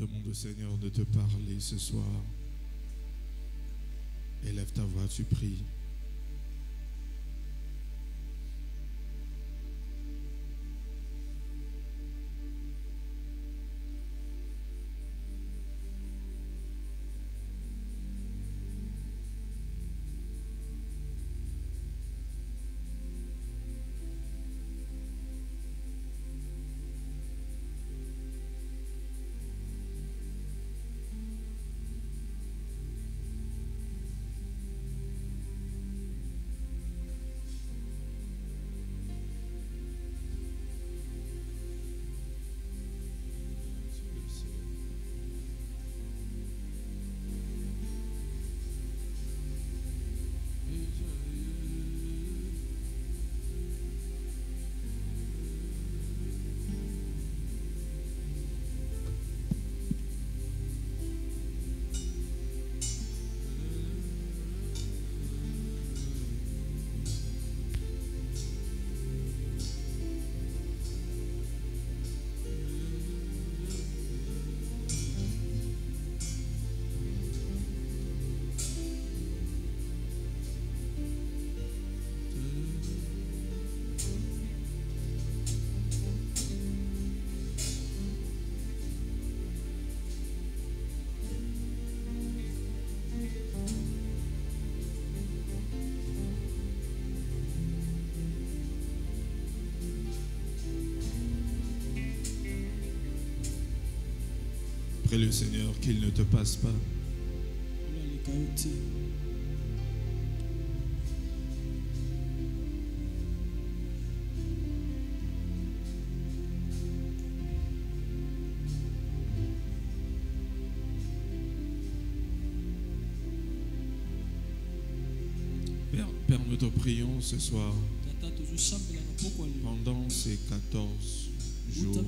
Demande au Seigneur de te parler ce soir. Élève ta voix, tu pries. Prie le Seigneur qu'il ne te passe pas. Père, nous te prions ce soir pendant ces 14 jours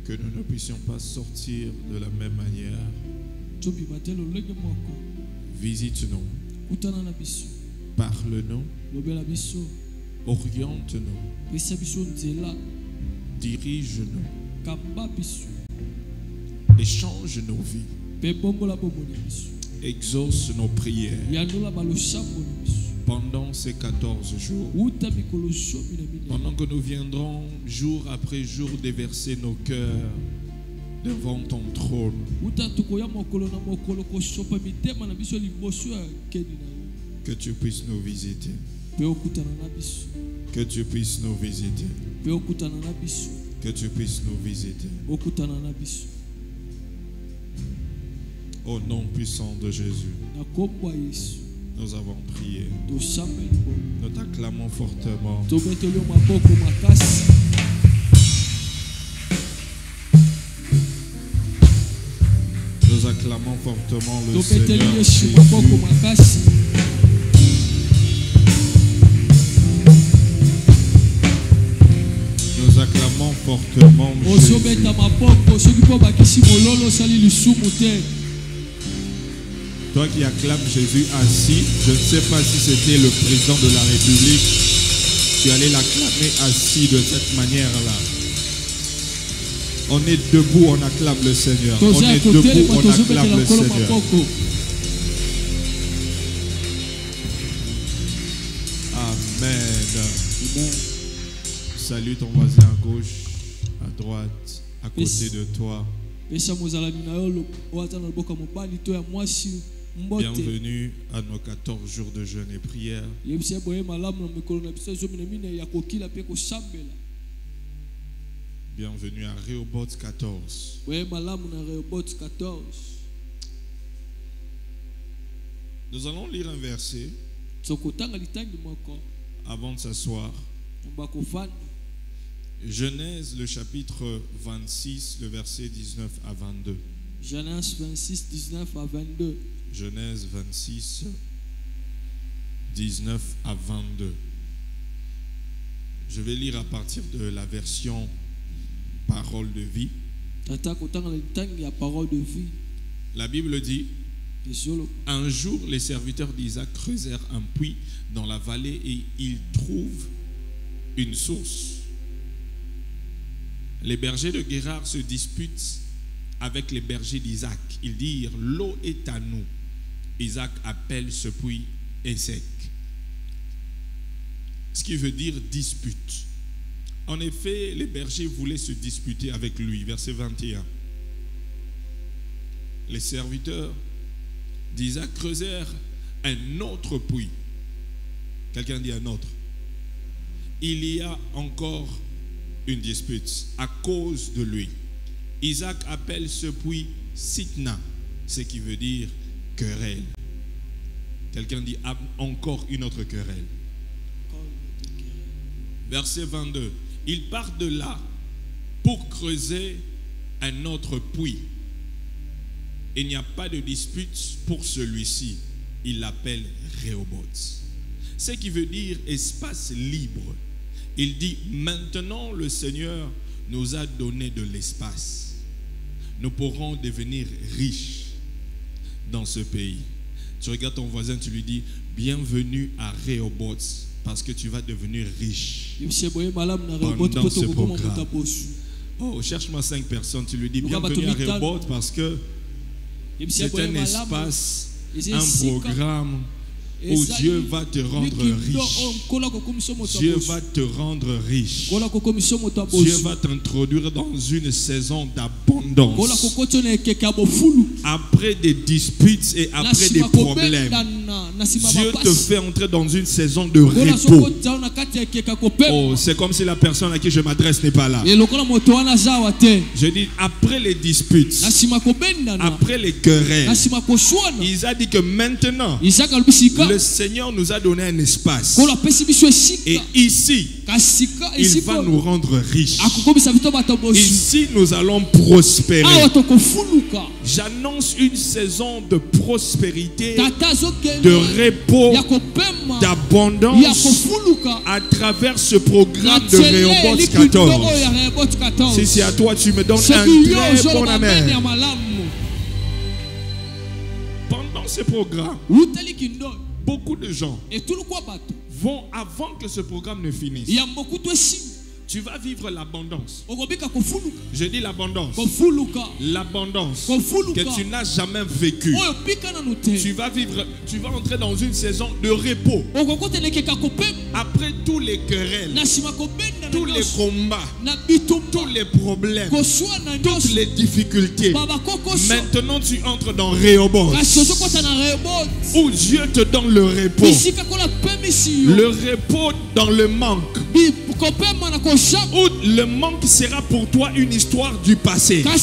que nous ne puissions pas sortir de la même manière. Visite-nous, parle-nous, oriente-nous, dirige-nous, échange nos vies, exauce nos prières pendant ces 14 jours, pendant que nous viendrons jour après jour déverser nos cœurs devant ton trône. Que tu puisses nous visiter. Que tu puisses nous visiter. Que tu puisses nous visiter. Au nom puissant de Jésus, nous avons prié. Nous t'acclamons fortement. Nous acclamons fortement le Seigneur Jésus. Nous acclamons fortement Jésus. Toi qui acclames Jésus assis, je ne sais pas si c'était le président de la République, tu allais l'acclamer assis de cette manière-là. On est debout, on acclame le Seigneur. On est debout, on acclame le Seigneur. Amen. Salue ton voisin à gauche, à droite, à côté de toi. Bienvenue à nos 14 jours de jeûne et prière. Bienvenue à Rehoboth 14. Nous allons lire un verset avant de s'asseoir. Genèse, le chapitre 26, le verset 19 à 22. Genèse 26, 19 à 22. Genèse 26, 19 à 22. Je vais lire à partir de la version Parole de vie. La Bible dit: un jour, les serviteurs d'Isaac creusèrent un puits dans la vallée et ils trouvent une source. Les bergers de Guérard se disputent avec les bergers d'Isaac. Ils dirent, l'eau est à nous. Isaac appelle ce puits Ések. Ce qui veut dire dispute. En effet, les bergers voulaient se disputer avec lui. Verset 21. Les serviteurs d'Isaac creusèrent un autre puits. Quelqu'un dit un autre. Il y a encore une dispute à cause de lui. Isaac appelle ce puits Sitna, ce qui veut dire querelle. Quelqu'un dit encore une autre querelle. Verset 22. Il part de là pour creuser un autre puits. Il n'y a pas de dispute pour celui-ci. Il l'appelle Rehoboth. Ce qui veut dire espace libre. Il dit, maintenant le Seigneur nous a donné de l'espace. Nous pourrons devenir riches dans ce pays. Tu regardes ton voisin, tu lui dis, bienvenue à Rehoboth, parce que tu vas devenir riche pendant ce programme. Oh, cherche-moi 5 personnes, tu lui dis, bienvenue à Rehoboth, parce que c'est un espace, un programme où Dieu va te rendre riche. Dieu va te rendre riche. Dieu va t'introduire dans une saison d'abondance. Après des disputes et après des problèmes, Dieu te fait entrer dans une saison de repos. Oh, c'est comme si la personne à qui je m'adresse n'est pas là. Je dis, après les disputes, après les querelles, il a dit que maintenant, le Seigneur nous a donné un espace. Et ici, il va nous rendre riches. Ici, nous allons prospérer. J'annonce une saison de prospérité, de repos, d'abondance à travers ce programme de Rehoboth 14. Si c'est à toi, tu me donnes un très bon amen. Pendant ce programme, beaucoup de gens vont, avant que ce programme ne finisse, tu vas vivre l'abondance. Je dis l'abondance. L'abondance que tu n'as jamais vécue. Tu vas vivre, tu vas entrer dans une saison de repos. Après tous les querelles, tous les combats, tous les problèmes, toutes les difficultés. Maintenant tu entres dans Rehoboth, où Dieu te donne le repos. Le repos dans le manque. Où le manque sera pour toi une histoire du passé. Ça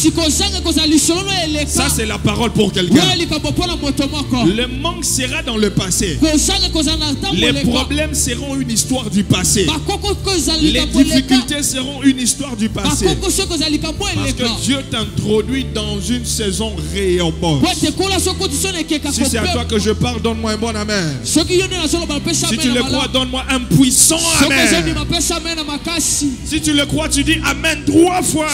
c'est la parole pour quelqu'un. Le manque sera dans le passé. Les problèmes seront une histoire du passé. Les difficultés seront une histoire du passé. Parce que Dieu t'introduit dans une saison Rehoboth. Si c'est à toi que je parle, donne-moi un bon amen. Si tu le crois, donne-moi un puissant amen. Si tu le crois, tu dis amen 3 fois.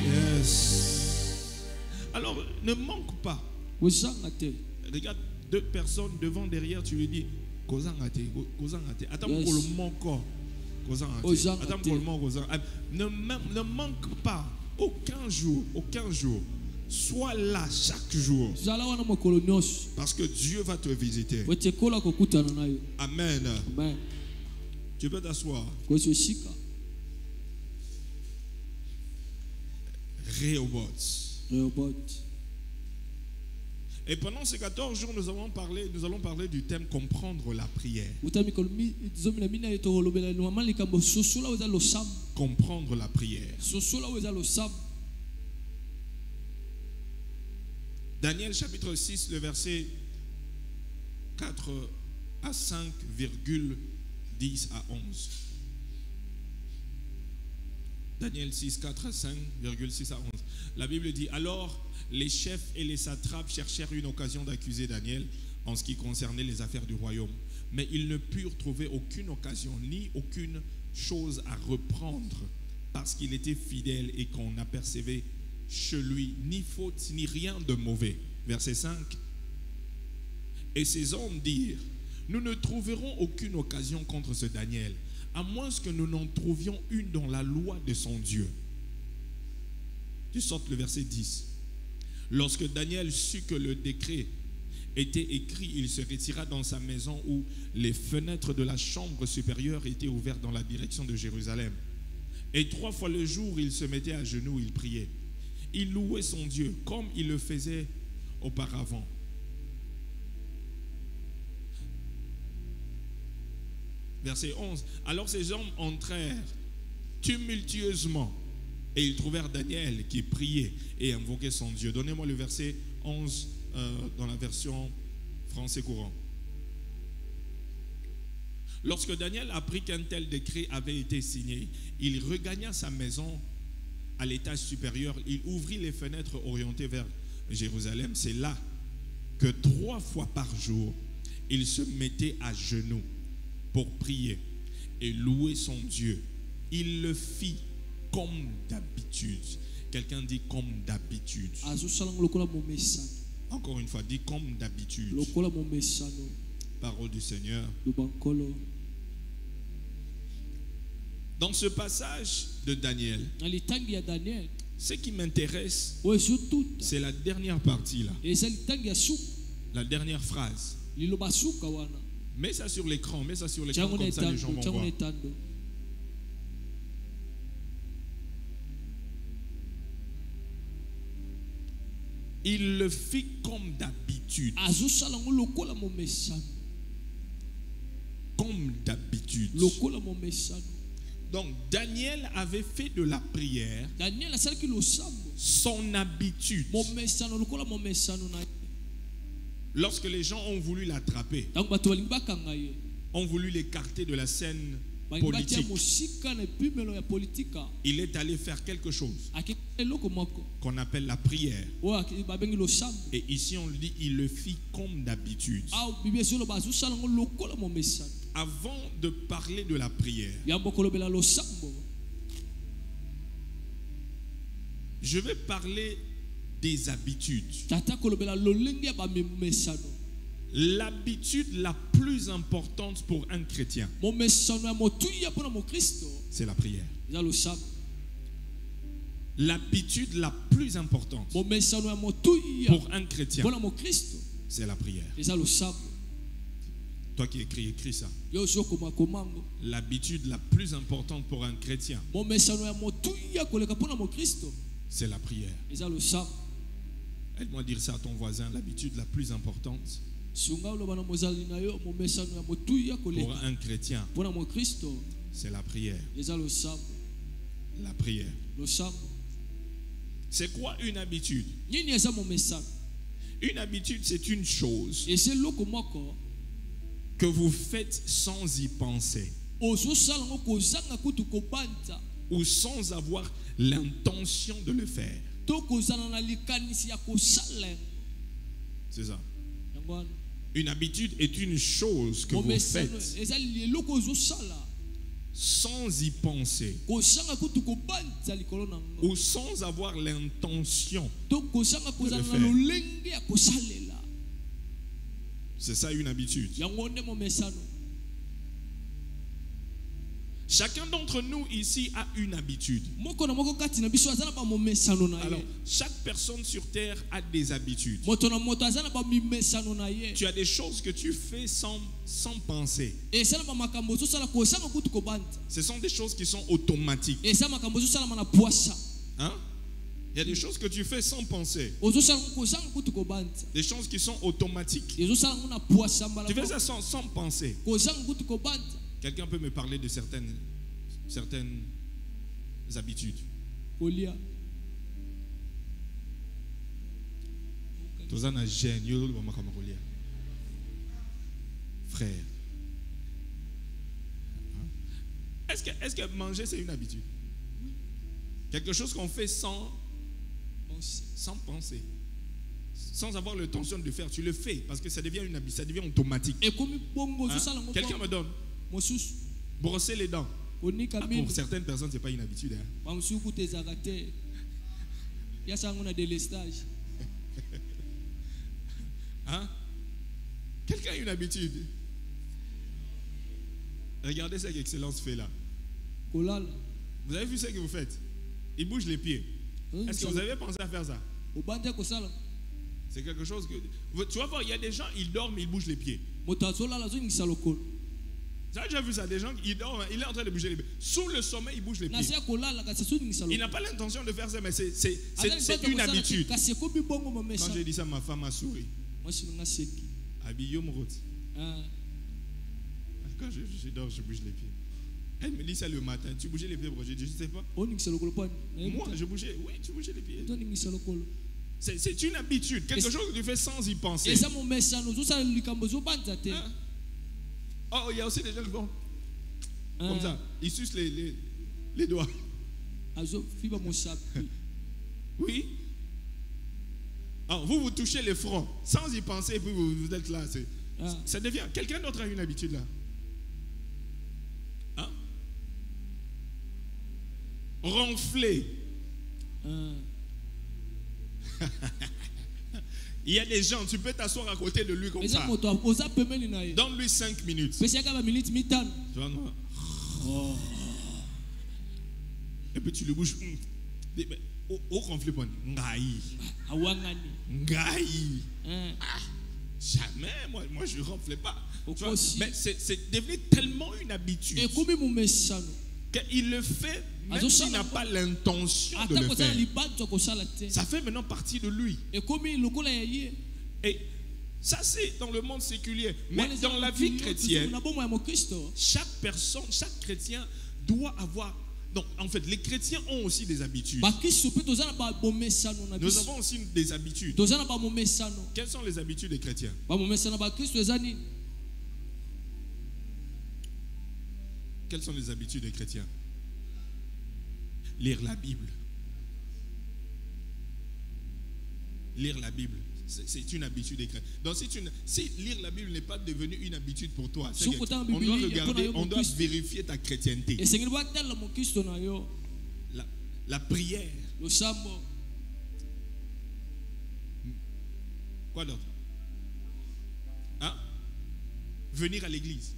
Yes. Alors, ne manque pas. Regarde 2 personnes devant, derrière, tu lui dis attends pour le manque. Ne manque pas aucun jour. Sois là chaque jour. Parce que Dieu va te visiter. Amen. Tu peux t'asseoir. Rehoboth. Et pendant ces 14 jours, nous allons parler du thème comprendre la prière. Comprendre la prière. Daniel chapitre 6, le verset 4 à 5,10 à 11. Daniel 6, 4 à 5,6 à 11. La Bible dit, alors les chefs et les satrapes cherchèrent une occasion d'accuser Daniel en ce qui concernait les affaires du royaume. Mais ils ne purent trouver aucune occasion ni aucune chose à reprendre parce qu'il était fidèle et qu'on n'apercevait chez lui ni faute ni rien de mauvais. Verset 5. Et ces hommes dirent, nous ne trouverons aucune occasion contre ce Daniel à moins que nous n'en trouvions une dans la loi de son Dieu. Tu sortes le verset 10. Lorsque Daniel sut que le décret était écrit, il se retira dans sa maison où les fenêtres de la chambre supérieure étaient ouvertes dans la direction de Jérusalem. Et 3 fois le jour, il se mettait à genoux, il priait. Il louait son Dieu comme il le faisait auparavant. Verset 11. Alors ces hommes entrèrent tumultueusement et ils trouvèrent Daniel qui priait et invoquait son Dieu. Donnez-moi le verset 11 dans la version français courant. Lorsque Daniel apprit qu'un tel décret avait été signé, il regagna sa maison à l'étage supérieur. Il ouvrit les fenêtres orientées vers Jérusalem. C'est là que 3 fois par jour, il se mettait à genoux pour prier et louer son Dieu. Il le fit comme d'habitude. Quelqu'un dit comme d'habitude. Encore une fois, dit comme d'habitude. Parole du Seigneur. Dans ce passage de Daniel, ce qui m'intéresse, c'est la dernière partie là. La dernière phrase. Mets ça sur l'écran, comme ça les gens vont voir. Il le fit comme d'habitude. Comme d'habitude. Donc Daniel avait fait de la prière son habitude. Lorsque les gens ont voulu l'attraper, ont voulu l'écarter de la scène politique, il est allé faire quelque chose qu'on appelle la prière. Et ici on dit il le fit comme d'habitude. Avant de parler de la prière, je vais parler des habitudes. L'habitude la plus importante pour un chrétien, c'est la prière. L'habitude la plus importante pour un chrétien, c'est la prière. Toi qui écris ça. L'habitude la plus importante pour un chrétien, c'est la prière. Aide-moi à dire ça à ton voisin. L'habitude la plus importante pour un chrétien, c'est la prière. La prière. C'est quoi une habitude? Une habitude, c'est une chose que vous faites sans y penser ou sans avoir l'intention de le faire. C'est ça. Une habitude est une chose que vous faites sans y penser ou sans avoir l'intention de le faire. C'est ça une habitude. Chacun d'entre nous ici a une habitude. Alors, chaque personne sur terre a des habitudes. Tu as des choses que tu fais sans penser. Ce sont des choses qui sont automatiques. Hein? Il y a des choses que tu fais sans penser. Des choses qui sont automatiques. Tu fais ça sans penser. Quelqu'un peut me parler de certaines habitudes. Frère. Est-ce que manger c'est une habitude? Quelque chose qu'on fait sans penser. Sans avoir l'intention de le faire. Tu le fais parce que ça devient une habitude, ça devient automatique. Hein? Quelqu'un me donne. Brosser les dents. Pour certaines personnes, ce n'est pas une habitude. Hein? Hein? Quelqu'un a une habitude. Regardez ce qu'Excellence fait là. kolala. Vous avez vu ce que vous faites? Il bouge les pieds. Est-ce que vous avez pensé à faire ça? Obande kosala. C'est quelque chose que... Tu vas voir, il y a des gens, ils dorment, ils bougent les pieds. Motazola la zoni salokolo. Vous avez déjà vu ça? Des gens, ils dorment, il est en train de bouger les pieds. Sous le sommeil, il bouge les pieds. Il n'a pas l'intention de faire ça, mais c'est une habitude. Quand j'ai dit ça, ma femme a souri. Quand je dors, je bouge les pieds. Elle me dit ça le matin. Tu bougeais les pieds, Roger? Je ne sais pas. Moi, je bougeais. Oui, tu bougeais les pieds. C'est une habitude. Quelque chose que tu fais sans y penser. Oh, il y a aussi des gens qui vont comme ça. Ils sucent les doigts. Oui. Alors, vous touchez les fronts sans y penser et puis vous êtes là. Ça devient. Quelqu'un d'autre a une habitude là. Hein? Ronfler. Il y a des gens, tu peux t'asseoir à côté de lui comme ça. Donne-lui 5 minutes. Et puis tu le bouges. Au conflit, jamais, moi je ne ronflais pas. Mais c'est devenu tellement une habitude qu'il le fait même s'il n'a pas l'intention de le faire. Ça fait maintenant partie de lui. Et ça c'est dans le monde séculier. Mais dans la vie chrétienne, chaque personne, chaque chrétien doit avoir... Donc en fait, les chrétiens ont aussi des habitudes. Nous avons aussi des habitudes. Quelles sont les habitudes des chrétiens? Quelles sont les habitudes des chrétiens? Lire la Bible. Lire la Bible, c'est une habitude des chrétiens. Donc si lire la Bible n'est pas devenu une habitude pour toi, on doit regarder, on doit vérifier ta chrétienté. La prière. Quoi d'autre? Hein? Venir à l'église.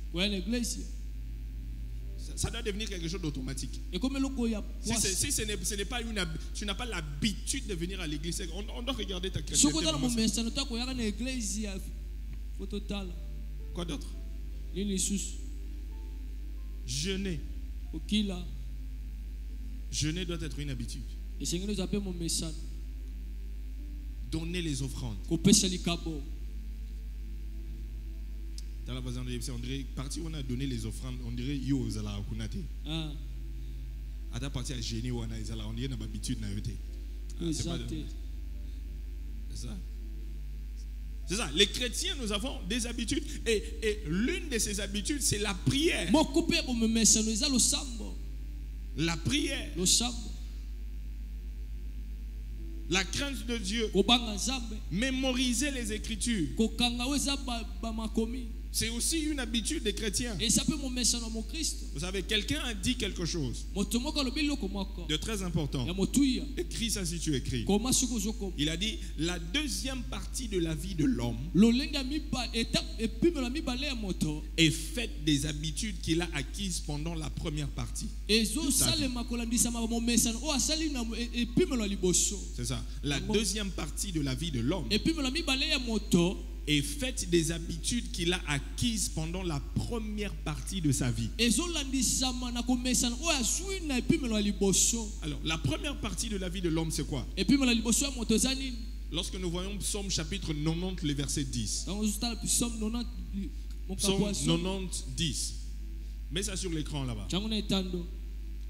Ça doit devenir quelque chose d'automatique. Si ce n'est pas tu n'as pas l'habitude de venir à l'église, on doit regarder ta chrétienté. Quoi d'autre? Jeûner. Jeûner doit être une habitude. Donner les offrandes. Dans la voisine de on dirait, partie où on a donné les offrandes, on dirait yo zala kunate. À ta partie à génie on a zala, on dirait une habitude na yote. C'est ça. C'est ça. Les chrétiens, nous avons des habitudes et l'une de ces habitudes, c'est la prière. La prière. La crainte de Dieu. Mémoriser les Écritures. C'est aussi une habitude des chrétiens. Vous savez, quelqu'un a dit quelque chose de très important. Écris ça si tu écris. Il a dit, la deuxième partie de la vie de l'homme est faite des habitudes qu'il a acquises pendant la première partie. C'est ça. La deuxième partie de la vie de l'homme est faite des habitudes qu'il a acquises pendant la première partie de sa vie. Alors, la première partie de la vie de l'homme, c'est quoi? Lorsque nous voyons Psaume chapitre 90, le verset 10. Psaume 90, 10. Mets ça sur l'écran là-bas.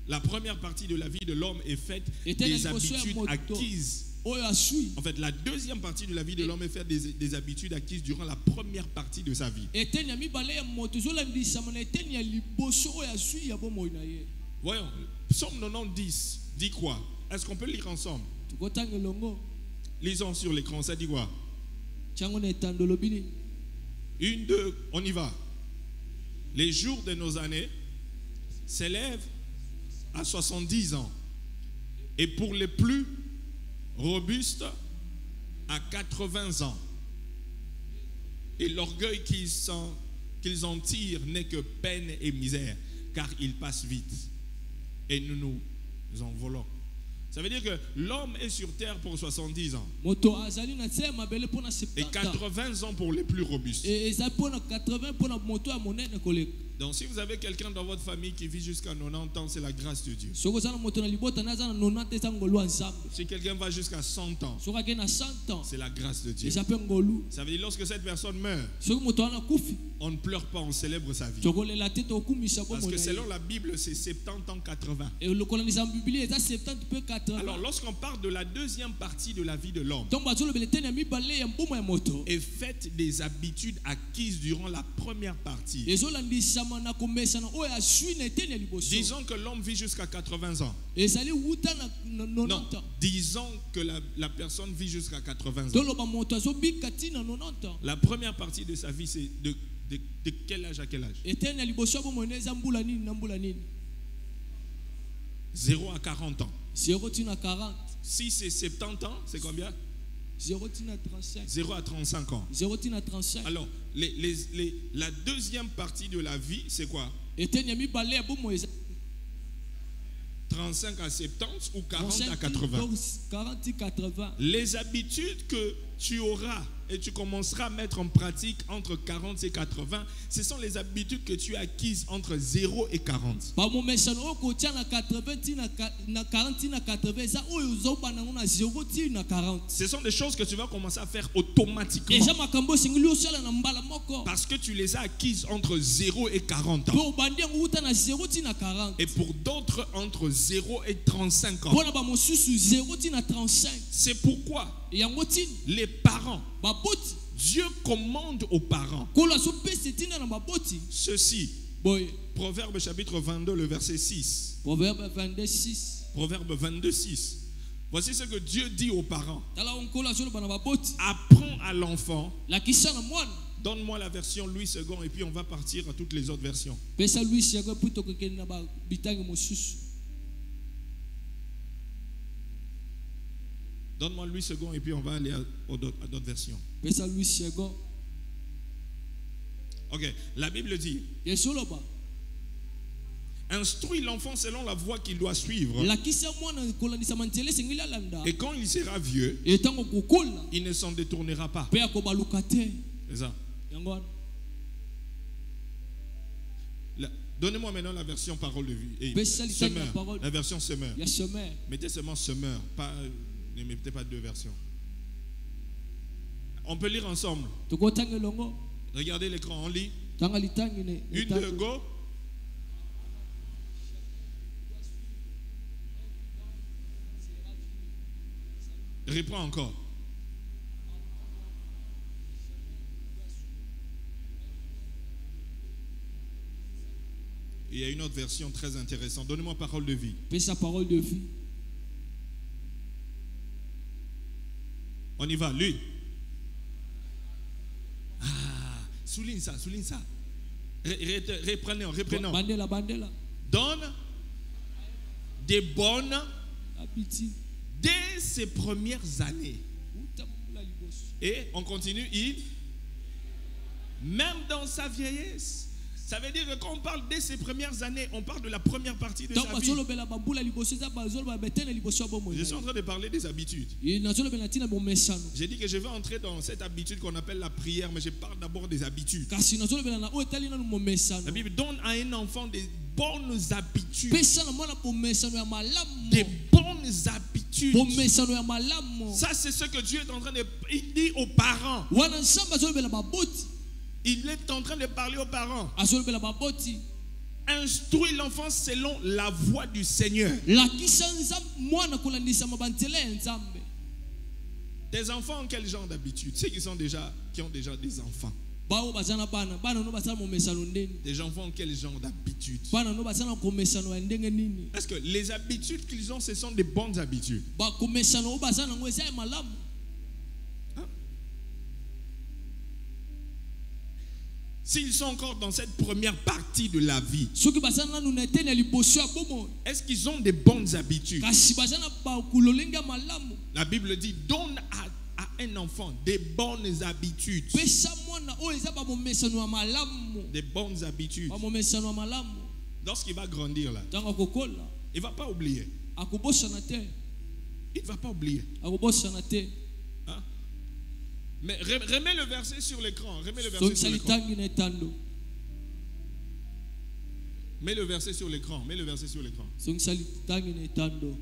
La première partie de la vie de l'homme est faite des habitudes acquises. En fait, la deuxième partie de la vie de l'homme est faite des habitudes acquises durant la première partie de sa vie. Voyons, Psaume 90 dit quoi? Est-ce qu'on peut lire ensemble? Lisons sur l'écran, ça dit quoi? 1, 2, on y va. Les jours de nos années s'élèvent à 70 ans. Et pour les plus robustes, à 80 ans. Et l'orgueil qui s'en qu'ils en tirent n'est que peine et misère, car ils passent vite. Et nous nous envolons. Ça veut dire que l'homme est sur terre pour 70 ans. Et 80 ans pour les plus robustes. Donc si vous avez quelqu'un dans votre famille qui vit jusqu'à 90 ans, c'est la grâce de Dieu. Si quelqu'un va jusqu'à 100 ans, c'est la grâce de Dieu. Ça veut dire lorsque cette personne meurt, on ne pleure pas, on célèbre sa vie. Parce que selon la Bible, c'est 70 ans, 80. Alors lorsqu'on parle de la deuxième partie de la vie de l'homme, et faites des habitudes acquises durant la première partie. Disons que l'homme vit jusqu'à 80 ans. Non, disons que la personne vit jusqu'à 80 ans. La première partie de sa vie, c'est de quel âge à quel âge? 0 à 40 ans. Si c'est 70 ans, c'est combien? 0 à 35 ans. Alors, la deuxième partie de la vie, c'est quoi? 35 à 70 ou 40 à 80. Les habitudes que tu auras et tu commenceras à mettre en pratique entre 40 et 80, ce sont les habitudes que tu as acquises entre 0 et 40. Ce sont des choses que tu vas commencer à faire automatiquement. Parce que tu les as acquises entre 0 et 40 ans. Et pour d'autres, entre 0 et 35 ans. C'est pourquoi les parents, Dieu commande aux parents ceci. Proverbe chapitre 22, le verset 6. Proverbe 22, 6. Proverbe 22, 6. Voici ce que Dieu dit aux parents. Apprends à l'enfant. Donne-moi la version Louis II et puis on va partir à toutes les autres versions. Donne-moi Louis II et puis on va aller à d'autres versions. Ok, la Bible dit: instruis l'enfant selon la voie qu'il doit suivre. Et quand il sera vieux, il ne s'en détournera pas. C'est ça. Donnez-moi maintenant la version parole de vie. Semeur. La version semeur. Mettez seulement semeur. Ne mettez pas deux versions. On peut lire ensemble. Regardez l'écran, on lit. Une, deux, go. Reprends encore. Il y a une autre version très intéressante. Donnez-moi parole de vie. Parole de vie. On y va, lui. Ah, souligne ça, souligne ça. Reprenons. Donne des bonnes habitudes dès ses premières années. Et on continue, même dans sa vieillesse. Ça veut dire que quand on parle dès ses premières années, on parle de la première partie de sa vie. Je suis en train de parler des habitudes. J'ai dit que je vais entrer dans cette habitude qu'on appelle la prière, mais je parle d'abord des habitudes. La Bible donne à un enfant des bonnes habitudes. Des bonnes habitudes. Ça, c'est ce que Dieu est en train de dire aux parents. Il est en train de parler aux parents. Instruis l'enfant selon la voie du Seigneur. Tes enfants ont quel genre d'habitude? Ceux qui ont déjà des enfants. Tes enfants ont quel genre d'habitude? Parce que les habitudes qu'ils ont, ce sont des bonnes habitudes. S'ils sont encore dans cette première partie de la vie, est-ce qu'ils ont des bonnes habitudes? La Bible dit: donne à un enfant des bonnes habitudes. pesa mwana oyo eza bamomesano ya malamu Des bonnes habitudes. bamomesano ya malamu Lorsqu'il va grandir là, ntango akokola il ne va pas oublier. akobosana te Il ne va pas oublier. akobosana te Hein? Mais remets le verset sur l'écran. Remets le verset songisa sur l'écran. litangi na etando Mets le verset sur l'écran. Mets le verset sur l'écran. songisa litangi na etando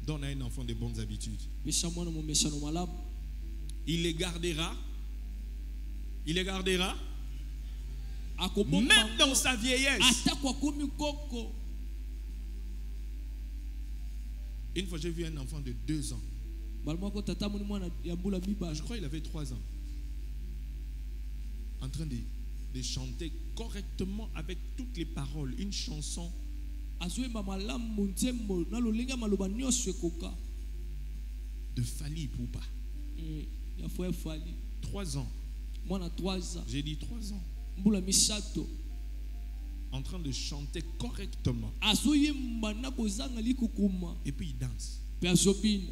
Donne à un enfant des bonnes habitudes. pesa mwana momesano malamu Il les gardera. Il les gardera. akobomba Même dans sa vieillesse. atako akomi koko. Une fois, j'ai vu un enfant de 2 ans. Balmako tata moni mwana ya mbula miba. Je crois qu'il avait 3 ans. En train de chanter correctement avec toutes les paroles. Une chanson. Azoemba malamu nzembo na lolinga maloba nyonso ekoka. De Fally Ipupa. Ya foi Fally. 3 ans. Mwana 3 ans. J'ai dit 3 ans. Mbula misato. En train de chanter correctement. Azoyemba na kozanga likukuma. Et puis il danse. Pe azobina.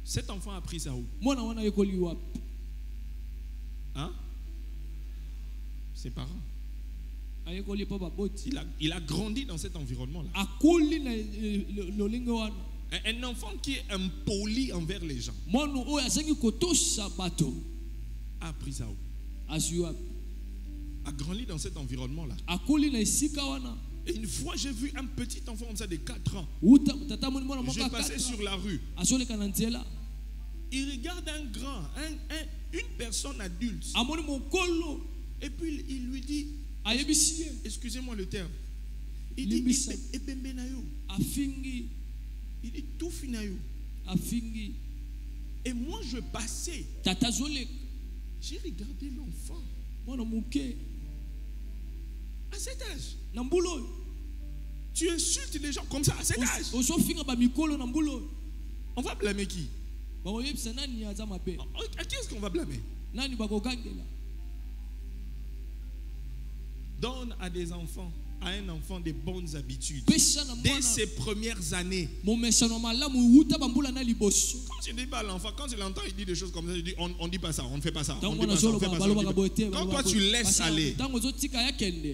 Cet enfant a pris ça où? Mwana wana yekoli wapi? Hein? Ses parents. Ayekoli pa baboti. Il a grandi dans cet environnement-là. Akoli na lolinga wana. Un enfant qui est impoli envers les gens. Mwana oyo azangi kotosha bato. A appris ça où? Azwi wapi? A grandi dans cet environnement-là. Akoli na esika wana. Et une fois, j'ai vu un petit enfant comme ça de 4 ans. Je passais sur la rue. Il regarde un grand, une personne adulte. Et puis il lui dit, excusez-moi le terme, il dit, il dit, tout finayo. Et moi, je passais. J'ai regardé l'enfant. À cet âge. Tu insultes les gens comme ça à cet âge. On va blâmer qui? À qui est-ce qu'on va blâmer? Donne à des enfants, à un enfant des bonnes habitudes dès ses premières années. Quand tu dis pas à l'enfant, quand tu l'entends, il dit des choses comme ça, il dit on ne dit pas ça, on ne fait pas ça. On dit pas ça, on fait pas ça. Quand toi tu laisses aller,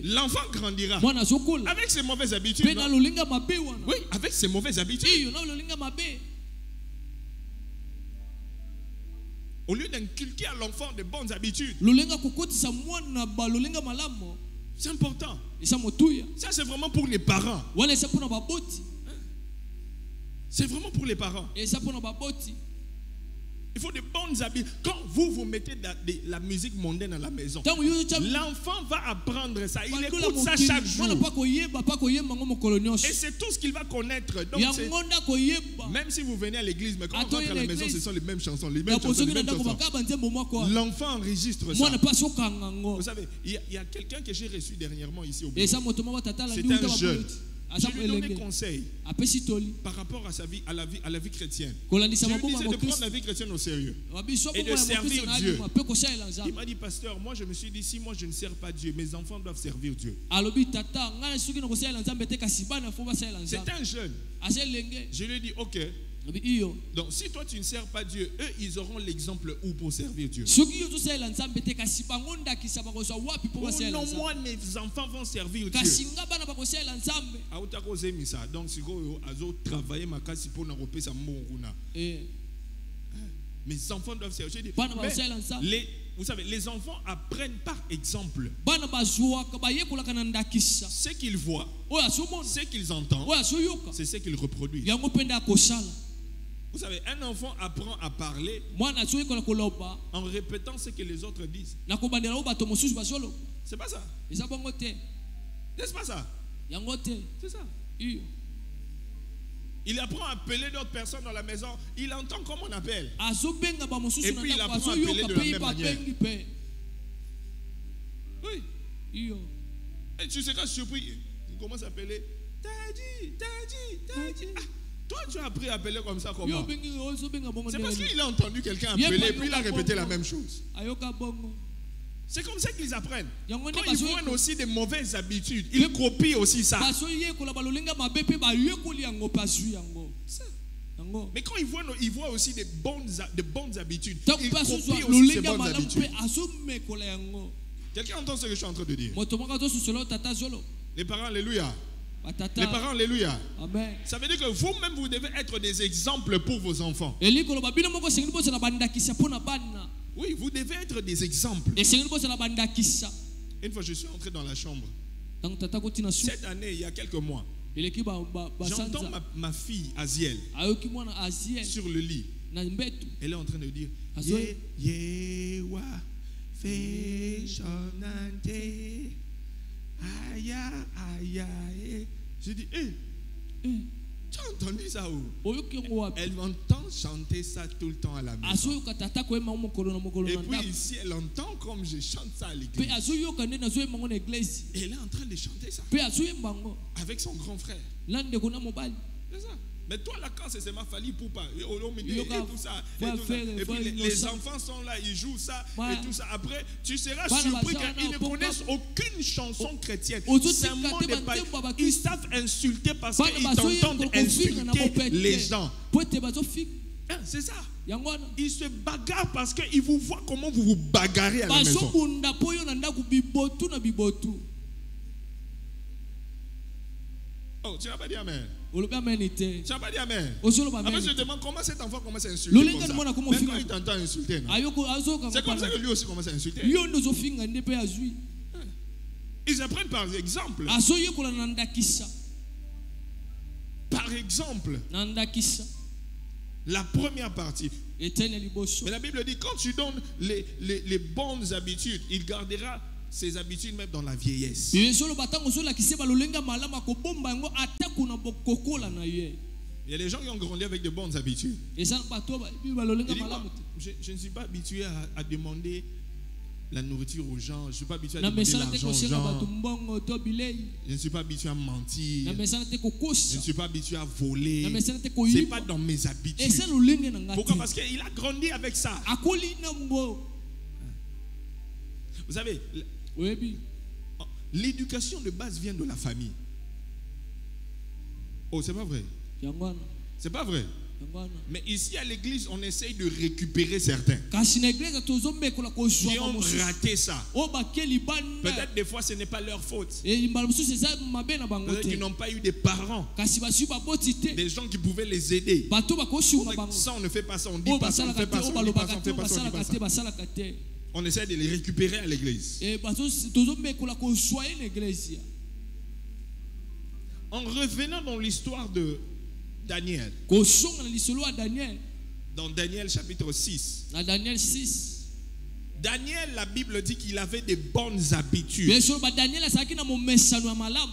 l'enfant grandira avec ses mauvaises habitudes. Oui, avec ses mauvaises habitudes. Au lieu d'inculquer à l'enfant de bonnes habitudes, c'est important. Ça, c'est vraiment pour les parents. C'est vraiment pour les parents. Il faut de bonnes habitudes. Quand vous mettez la musique mondaine à la maison, l'enfant va apprendre ça. Il écoute ça chaque jour. Et c'est tout ce qu'il va connaître. Donc même si vous venez à l'église, mais quand on rentre à la maison, ce sont les mêmes chansons. L'enfant enregistre ça. Vous savez, il y a quelqu'un que j'ai reçu dernièrement ici au bureau. C'est un jeune. Je lui ai donné conseil par rapport à sa vie, à la vie chrétienne. Je lui disais de prendre la vie chrétienne au sérieux et de servir Dieu. Il m'a dit, pasteur, moi je me suis dit, si moi je ne sers pas Dieu, mes enfants doivent servir Dieu. C'est un jeune. Je lui ai dit, ok. Donc si toi tu ne sers pas Dieu, eux ils auront l'exemple où pour servir Dieu. Oh non, moi mes enfants vont servir Dieu. Donc si vous travaillez mes enfants doivent servir Dieu. Vous savez, les enfants apprennent par exemple. Ce qu'ils voient, ce qu'ils entendent, c'est ce qu'ils reproduisent. Vous savez, un enfant apprend à parler en répétant ce que les autres disent. C'est pas ça. N'est-ce pas ça? C'est ça. Il apprend à appeler d'autres personnes dans la maison. Il entend comment on appelle. Et puis il apprend à appeler de la même manière. Oui. Et tu seras surpris. Il commence à appeler. Tadji. Toi, tu as appris à appeler comme ça comment? C'est parce qu'il a entendu quelqu'un appeler et puis il a répété la même chose. C'est comme ça qu'ils apprennent. Yango nde Quand ils bazo- voient aussi des mauvaises habitudes, ils copient aussi ça. bazoyekola balolinga mabe mpe bayekoli yango bazwi yango yango Mais quand ils voient aussi des bonnes habitudes, ntango ils mpe azozwa copient aussi ces lolinga bonnes malamu habitudes. mpe azomekola yango. Quelqu'un entend ce que je suis en train de dire? Moto moko azosusola tata zolo Les parents, alléluia. Les batata parents, alléluia. amen. Ça veut dire que vous-même, vous devez être des exemples pour vos enfants. elikoloba bino moko esengeli bozala bandakisa mpo na bana, Oui, vous devez être des exemples. esengeli bozala bandakisa. Une fois, je suis entré dans la chambre. Ntango tata kotina su Cette année, il y a quelques mois, eleki j'entends basanza ma fille, Aziel, ayoki mwana asiel sur le lit. na mbetu Elle est en train de dire Azo- Yewa feshonante aya aya. Je dis, tu as entendu ça où? oyoki yango wapi? Elle entend chanter ça tout le temps à la maison. azoyoka tata koyemba ngo mokolo na mokolo Et na puis ndako ici, elle entend comme je chante ça à mpe l'église. azoyoka nde nazoyemba ngo na eglise Et elle est en train de chanter ça mpe azoyemba ngo avec son grand frère. na ndeko na mobali. C'est ça. Mais toi, là, quand c'est ma famille pour pas, et Yoka, tout ça, va et tout ça. faire- Et va puis les innocent. enfants sont là, ils jouent ça, Ouais. et tout ça. Après, tu seras Bana surpris bazana, qu'ils ne pourquoi- connaissent aucune chanson chrétienne. Ozo C'est un tika monde te de païens. bantembo ba Ils Christ. savent insulter parce Bana qu'ils bazoyoka t'entendent kofinga na insulter mopete. les gens. po ete bazofika Hein, c'est ça. yango wana Ils se bagarrent parce qu'ils vous voient comment vous vous bagarrez à la maison. bazobunda mpo yo na ndako bibotu na bibotu. Oh, tu n'as pas dit amen. olobi ameni te Tu n'as pas dit amen. ozoloba Après, je ameni te te. demande comment cet enfant commence à insulter. Lolinga Comme ça. ni mwana komo Même finga. quand il t'entend insulter, non? azoyoka C'est comme ça que lui aussi commence à insulter. yo nde ozofinga nde mpe azwi Ils apprennent par exemple. azoyekola na ndakisa Par exemple, na ndakisa la première partie. etene liboso. Mais la Bible dit, quand tu donnes les bonnes habitudes, il gardera ses habitudes même dans la vieillesse. ezoloba ntango ozolakisa balolenga malamu akobomba yango ata kuna bokokola na ye. Il y a des gens qui ont grandi avec de bonnes habitudes. eza na bato Il balolenga dit, moi, malamu te je ne suis pas habitué à demander la nourriture aux gens. Je ne suis pas habitué à na demander mesana te l'argent aux kosenga bato gens. mbongo to bilei, Je ne suis pas habitué à mentir. na mesana te Je ne kokosa, suis pas habitué à voler. na mesana te Ce n'est koyiba. pas dans mes habitudes. eza lolenge na nga Pourquoi? te Parce qu'il a grandi avec ça. akoli na mbo Vous savez, oyebi l'éducation de base vient de la famille. Oh, c'est pas vrai. yango wana C'est pas vrai. yango wana. Mais ici à l'église, on essaye de récupérer certains kasi na eglise tozomekola qui kozwa ont mosusu raté ça. oyo bakeli banda Peut-être des fois ce n'est pas leur faute. mbala mosusu eza mabe na bango Peut-être qu'ils te n'ont pas eu des parents, kasi basi baboti te des gens qui pouvaient les aider. bato bakosunga bango Ça, on ne fait pas ça, on dit oyo pas ça, on ne basalaka fait te pas ça, oyo on dit pas ça, balobaka on te fait oyo pas ça, on dit pas basalaka te ça. basalaka te. On essaie de les récupérer à l'église. tozomekola kozwa ye na eglise. En revenant dans l'histoire de Daniel, kosonga na lisolo ya daniel dans Daniel chapitre 6, na daniel 6 Daniel, la Bible dit qu'il avait des bonnes habitudes. besolo badaniel azalaki na momesano ya malamu.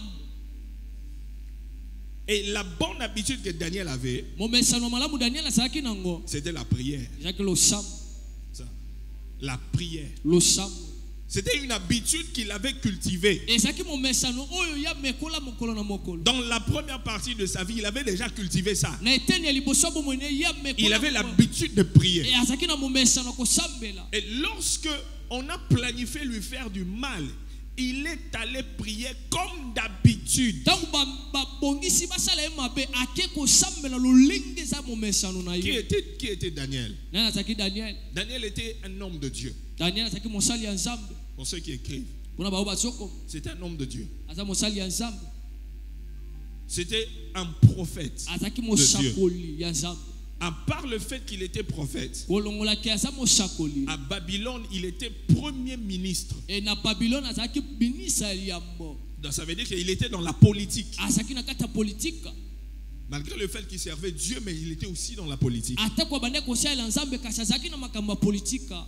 Et la bonne habitude que Daniel avait, momesano ya malamu daniel azalaki nango c'était la prière. ezalaki losambo Ça. La prière. losambo C'était une habitude qu'il avait cultivée. ezalaki momesano oyo ya mekola mokolo na mokolo. Dans la première partie de sa vie, il avait déjà cultivé ça. na eteni ya liboso ya bomoi ne ya Il mekola avait mokolo. l'habitude de prier. E azalaki na momesano ya kosambela. Et lorsque on a planifié lui faire du mal, il est allé prier comme d'habitude. ntango babongisi basala ye mabe ake kosambela lolenge eza momesano na Qui ye. était Daniel? nani azalaki daniel? Daniel était un homme de Dieu. daniel azalaki mosali ya nzambe Pour ceux qui écrivent, mpona bao bazokoma c'était un homme de Dieu. aza mosali ya nzambe, C'était un prophète. azalaki mosakoli ya nzambe. À part le fait qu'il était prophète, kolongolaki aza mosakoli. à Babylone, il était premier ministre. E na babylone azalaki binisa ya liambo, Donc, ça veut dire qu'il était dans la politique. azalaki na kati ya politika. Malgré le fait qu'il servait Dieu, mais il était aussi dans la politique. atako abandaki kosalela nzambe kasi azalaki na makambo ya politika.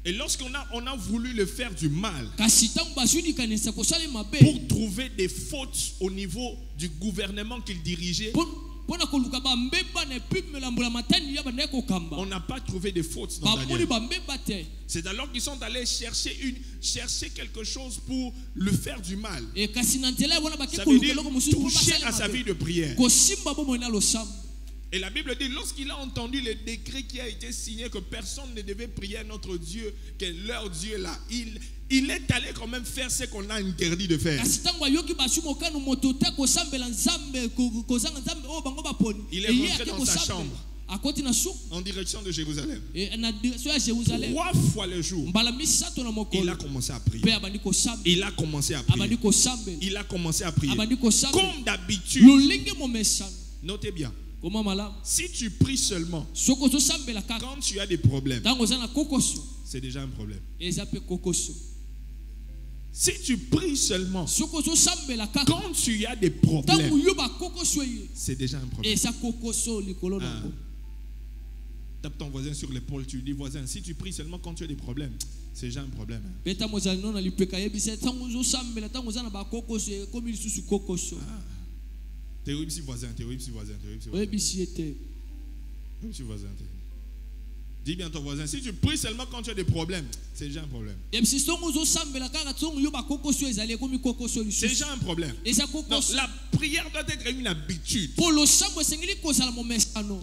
Et lorsqu'on a voulu le faire du mal, kasi ntango bazwi likanisa kosala mabe pour trouver des fautes au niveau du gouvernement qu'il dirigeait, mpona koluka bambeba na epi melambo ya matani ya bandaki kokamba on n'a pas trouvé de fautes dans bamoni Daniel. bambeba te. C'est alors qu'ils sont allés chercher quelque chose pour le faire du mal. E kasi na nzela wana baki Ça veut koluka dire eloko mosusu mpo toucher basala à sa vie mabe de prière. kosimba bomoi na losambo. Et la Bible dit, lorsqu'il a entendu le décret qui a été signé que personne ne devait prier à notre Dieu, que leur Dieu là, il est allé quand même faire ce qu'on a interdit de faire. Il est rentré dans sa chambre en direction de Jérusalem. 3 fois le jour, il a commencé à prier. Il a commencé à prier. Il a commencé à prier. Comme d'habitude, notez bien. Si tu pries seulement quand tu as des problèmes, c'est déjà un problème. Si tu pries seulement quand tu as des problèmes, c'est déjà un problème. Tape ton voisin sur l'épaule, tu dis, voisin, si tu pries seulement quand tu as des problèmes, c'est déjà un problème. Terrible si voisin, terrible si voisin, terrible si voisin. Dis bien ton voisin, si tu pries seulement quand tu as des problèmes, c'est déjà un problème. C'est déjà un problème. Non, la prière doit être une habitude.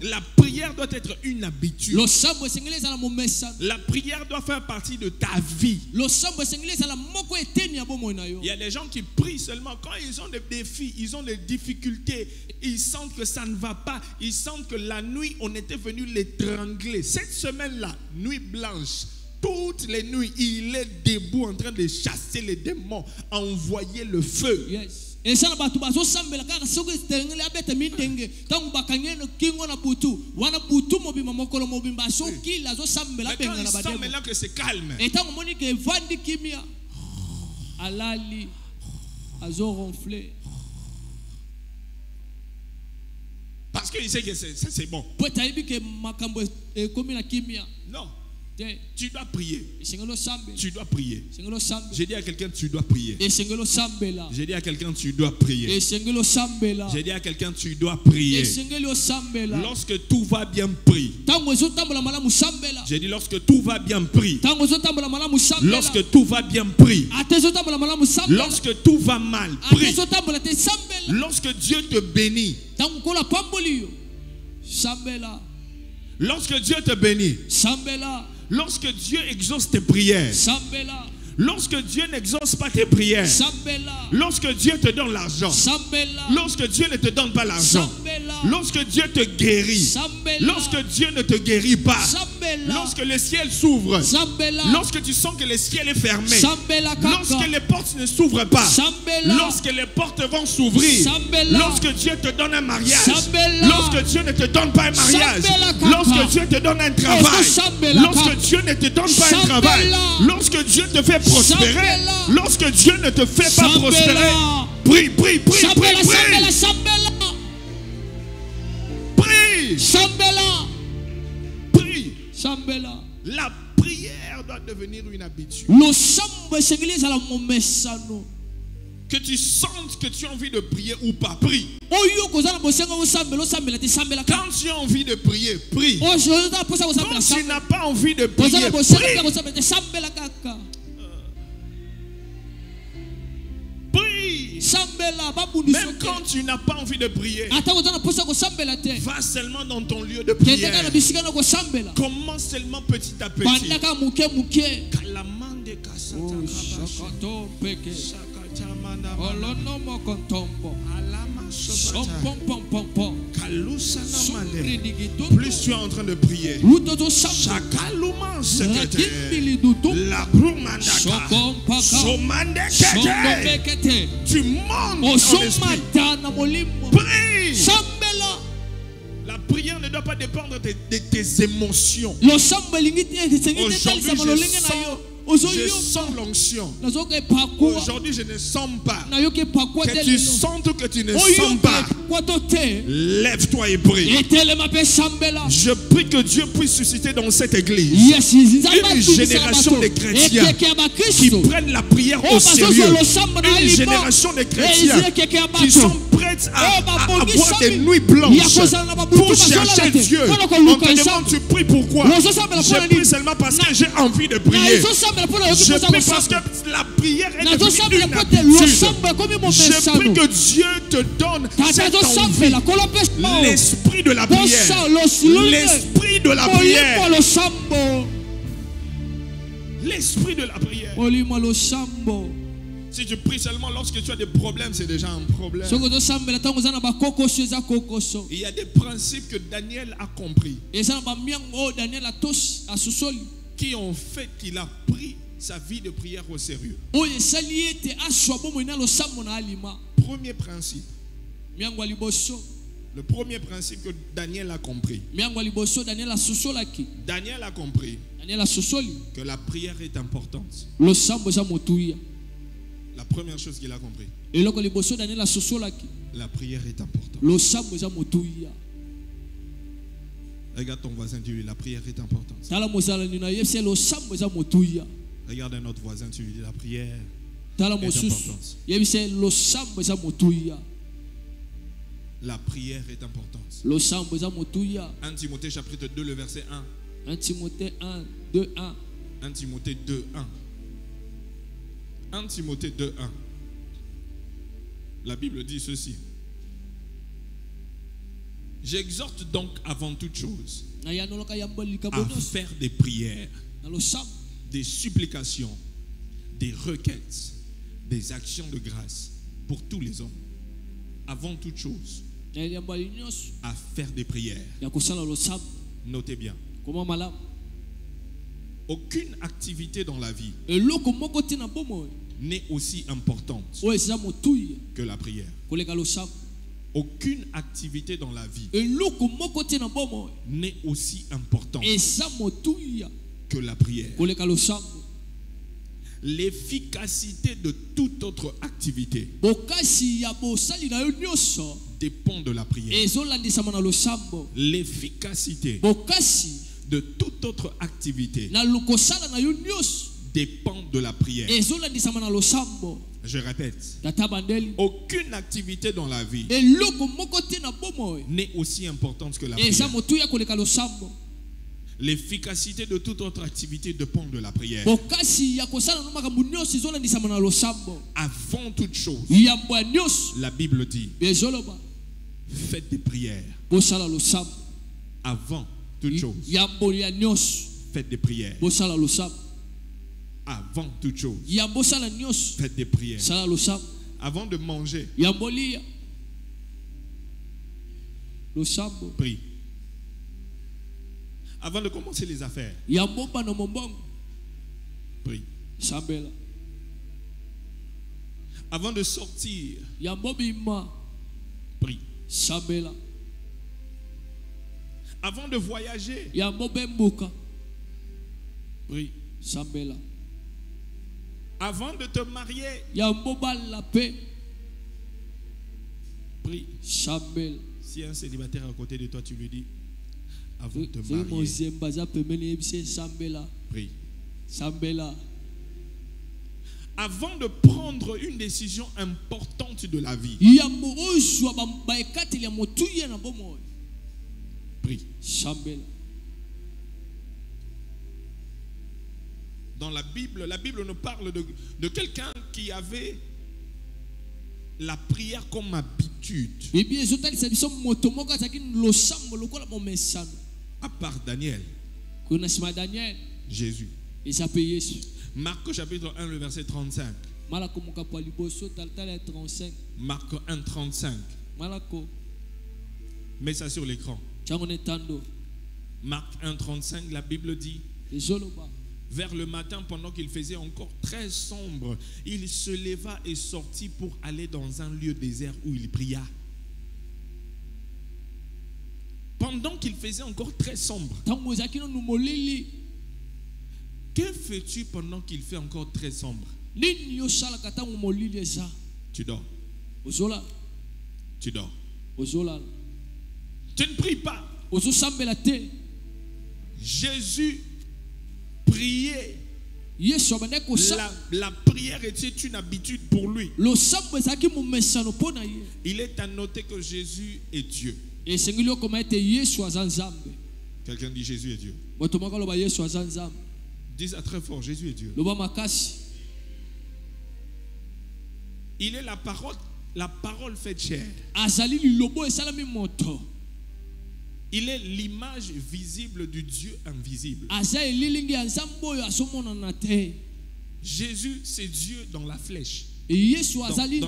La prière doit être une habitude. La prière doit faire partie de ta vie. Il y a des gens qui prient seulement quand ils ont des défis, ils ont des difficultés, ils sentent que ça ne va pas, ils sentent que la nuit on était venu l'étrangler. Cette semaine-là, nuit blanche, toutes les nuits, il est debout en train de chasser les démons, envoyer le feu. Yes. Mais quand il sent maintenant que c'est calme, parce qu'il sait que c'est bon. Non. Tu dois prier. Tu dois prier. J'ai dit à quelqu'un, tu dois prier. J'ai dit à quelqu'un, tu dois prier. J'ai dit à quelqu'un, tu dois prier. Lorsque tout va bien, prie. J'ai dit, lorsque tout va bien, prie. Lorsque tout va bien, prie. Lorsque tout va mal, prie. Lorsque Dieu te bénit. Lorsque Dieu te bénit. Lorsque Dieu exauce tes prières. Lorsque Dieu n'exauce pas tes prières. Lorsque Dieu te donne l'argent. Lorsque Dieu ne te donne pas l'argent. Lorsque Dieu te guérit. Lorsque Dieu ne te guérit pas. Lorsque le ciel s'ouvre. Lorsque tu sens que le ciel est fermé. Lorsque les portes ne s'ouvrent pas. Lorsque les portes vont s'ouvrir. Lorsque Dieu te donne un mariage. Lorsque Dieu ne te donne pas un mariage. Lorsque Dieu te donne un travail. Lorsque Dieu ne te donne pas un travail. Lorsque Dieu te fait prospérer. Lorsque Dieu ne te fait pas prospérer, prie, prie, prie, prie, prie. Prie. Prie. La prière doit devenir une habitude. Que tu sentes que tu as envie de prier ou pas, prie. Quand tu as envie de prier, prie. Quand tu n'as pas envie de prier, prie. Même quand tu n'as pas envie de prier, va seulement dans ton lieu de prière. Commence seulement petit à petit. Plus tu es en train de prier, tu montes dans l'esprit. Prie. La prière ne doit pas dépendre de tes émotions. Aujourd'hui, je sens l'onction. Aujourd'hui, je ne sens pas. Que tu sentes que tu ne sens pas. Lève-toi et prie. Je prie que Dieu puisse susciter dans cette église une génération de chrétiens qui prennent la prière au sérieux. Une génération de chrétiens qui sont prêts prête à avoir des nuits blanches pour chercher Dieu. On te demande, tu pries pourquoi? Je prie seulement parce que j'ai envie de prier. Je prie parce que la prière est devenue une habitude. Je prie que Dieu te donne cette envie. L'esprit de la prière. L'esprit de la prière. L'esprit de la prière. Si tu pries seulement lorsque tu as des problèmes, c'est déjà un problème. Il y a des principes que Daniel a compris, qui ont fait qu'il a pris sa vie de prière au sérieux. Premier principe. Le premier principe que Daniel a compris. Daniel a compris que la prière est importante. La première chose qu'il a compris. La prière est importante. Regarde ton voisin, tu lui dis la prière est importante. Regarde un autre voisin, tu lui dis la prière est importante. La prière est importante. 1 Timothée chapitre 2, le verset 1. 1 Timothée 1, 2, 1. 1 Timothée 2, 1. 1 Timothée 2, 1. La Bible dit ceci. J'exhorte donc avant toute chose à faire des prières, des supplications, des requêtes, des actions de grâce pour tous les hommes. Avant toute chose, à faire des prières. Notez bien. Aucune activité dans la vie n'est aussi importante que la prière. Aucune activité dans la vie n'est aussi importante que la prière. L'efficacité de toute autre activité dépend de la prière. L'efficacité de toute autre activité dépend de la prière. Je répète, aucune activité dans la vie n'est aussi importante que la prière. L'efficacité de toute autre activité dépend de la prière. Avant toute chose, la Bible dit, faites des prières. Avant toute chose, faites des prières. Avant toute chose, faites des prières. Avant de manger, prie. Avant de commencer les affaires, prie. Avant de sortir, prie. Avant de voyager, prie. Avant de te marier, prie. Si un célibataire à côté de toi, tu lui dis, avant de te marier, prie. Avant de prendre une décision importante de la vie, prie. Dans la Bible nous parle de quelqu'un qui avait la prière comme habitude. À part Daniel, Jésus. Marc chapitre 1, le verset 35. Marc 1, 35. Mets ça sur l'écran. Marc 1, 35, la Bible dit, vers le matin, pendant qu'il faisait encore très sombre, il se leva et sortit pour aller dans un lieu désert où il pria. Pendant qu'il faisait encore très sombre. Que fais-tu pendant qu'il fait encore très sombre? Tu dors. Tu dors. Tu ne pries pas. Jésus priait La prière était une habitude pour lui. Il est à noter que Jésus est Dieu. Quelqu'un dit Jésus est Dieu. Dis ça très fort, Jésus est Dieu. Il est la parole faite chair. Il est l'image visible du Dieu invisible. Jésus, c'est Dieu dans la flèche. Dans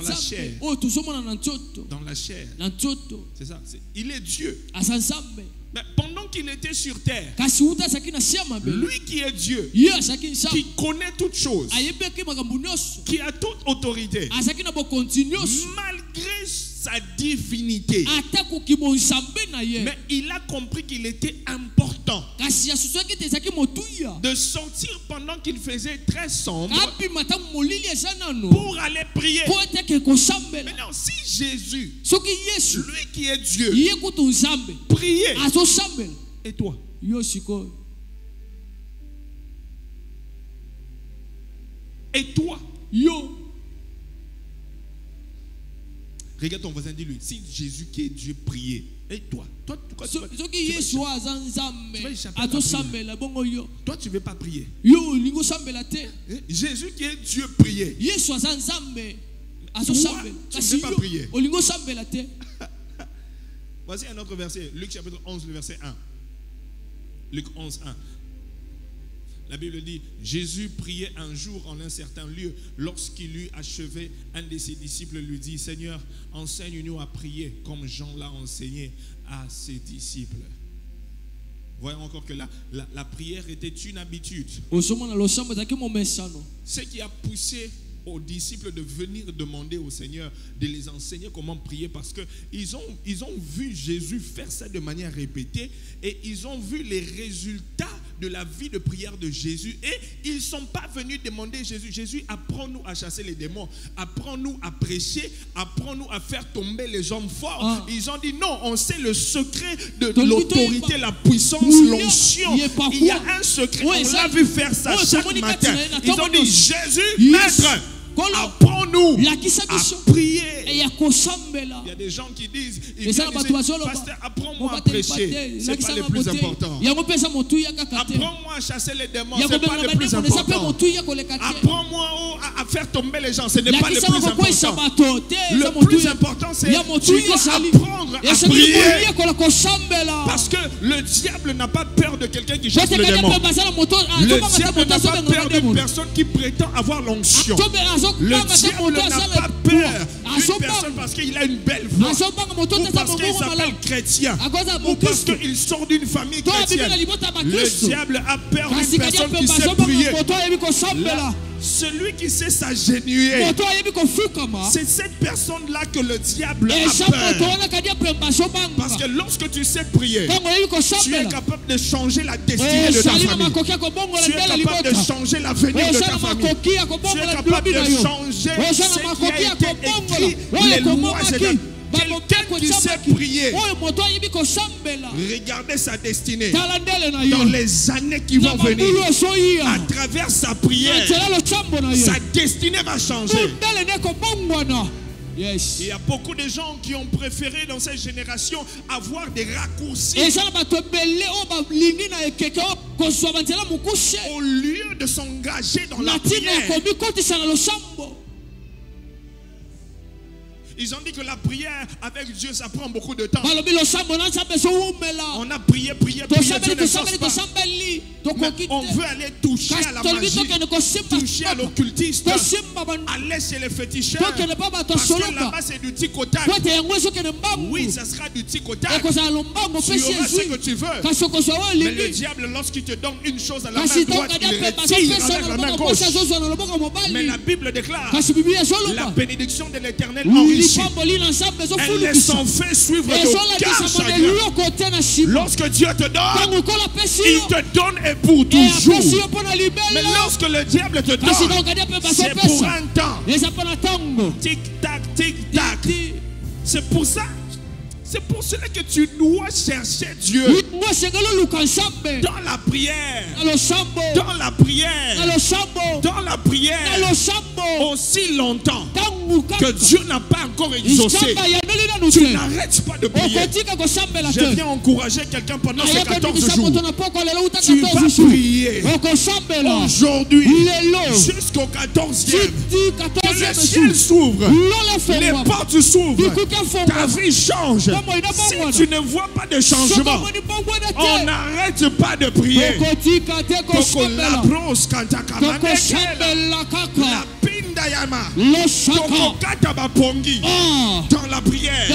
la chair. Dans la chair. C'est ça. Il est Dieu. Mais pendant qu'il était sur terre, lui qui est Dieu, qui connaît toutes choses, qui a toute autorité, malgré sa divinité, mais il a compris qu'il était important de sortir pendant qu'il faisait très sombre pour aller prier. Maintenant, si Jésus, lui qui est Dieu, priait, et toi? Et toi? Regarde ton voisin, dis-lui, si Jésus qui est Dieu priait, et toi? Toi, tu vas tu ne veux pas prier. Jésus qui est Dieu priait. Toi, tu ne veux pas prier. Voici un autre verset, Luc chapitre 11, le verset 1. Luc 11, 1. La Bible dit, Jésus priait un jour en un certain lieu. Lorsqu'il eut achevé, un de ses disciples lui dit, Seigneur, enseigne-nous à prier comme Jean l'a enseigné à ses disciples. Voyons encore que la prière était une habitude. Ce qui a poussé aux disciples de venir demander au Seigneur de les enseigner comment prier, parce qu'ils ont vu Jésus faire ça de manière répétée et ils ont vu les résultats de la vie de prière de Jésus et ils ne sont pas venus demander Jésus, apprends-nous à chasser les démons, apprends-nous à prêcher, apprends-nous à faire tomber les hommes forts. Ils ont dit non, on sait le secret de l'autorité, la puissance, l'onction. Il y a un secret, on l'a vu faire ça chaque matin. Ils ont dit Jésus, maître, apprends-nous à prier. Il y a des gens qui disent, pasteur, apprends-moi à prêcher, c'est pas le plus important. Apprends-moi à chasser les démons, c'est pas le plus important. Apprends-moi à faire tomber les gens, ce n'est pas le plus important. Le plus important, c'est tu dois apprendre à prier. Parce que le diable n'a pas peur de quelqu'un qui chasse les démons. Le diable n'a pas peur d'une personne qui prétend avoir l'onction. Le diable n'a pas peur d'une personne parce qu'il a une belle voix, ou parce qu'il s'appelle chrétien, ou parce qu'il sort d'une famille chrétienne. Le diable a peur d'une personne qui sait prier. Celui qui sait s'agenouiller, c'est cette personne-là que le diable a peur. Parce que lorsque tu sais prier, tu es capable de changer la destinée de ta famille. Tu es capable de changer l'avenir de ta famille. Tu es capable de changer ce qui a été écrit, les lois et quelqu'un qui sait prier, regardez sa destinée dans les années qui vont venir. À travers sa prière, sa destinée va changer. Il y a beaucoup de gens qui ont préféré dans cette génération avoir des raccourcis au lieu de s'engager dans la prière. Ils ont dit que la prière avec Dieu, ça prend beaucoup de temps. On a prié, Dieu ne change pas. Mais on veut aller toucher à la magie, toucher à l'occultiste, aller chez les féticheurs, parce que là-bas c'est du tic-au-tac. Oui, ça sera du tic-au-tac. Tu auras ce que tu veux. Mais le diable, lorsqu'il te donne une chose à la main droite, il retire avec la main gauche. Mais la Bible déclare, la bénédiction de l'Éternel enrichit. Elle les s'en fait suivre d'aucun chagrin. Lorsque Dieu te donne, il te donne et pour toujours. Mais lorsque le diable te donne, c'est pour un temps. Tic-tac, tic-tac. C'est pour ça. C'est pour cela que tu dois chercher Dieu dans la prière. Dans la prière. aussi longtemps que Dieu n'a pas encore exaucé, tu n'arrêtes pas de prier. Je viens encourager quelqu'un pendant ces 14 jours. Tu vas prier aujourd'hui jusqu'au 14e. Que les ciels s'ouvrent, les portes s'ouvrent, ta vie change. Si tu ne vois pas de changement, on n'arrête pas de prier. Dans la prière,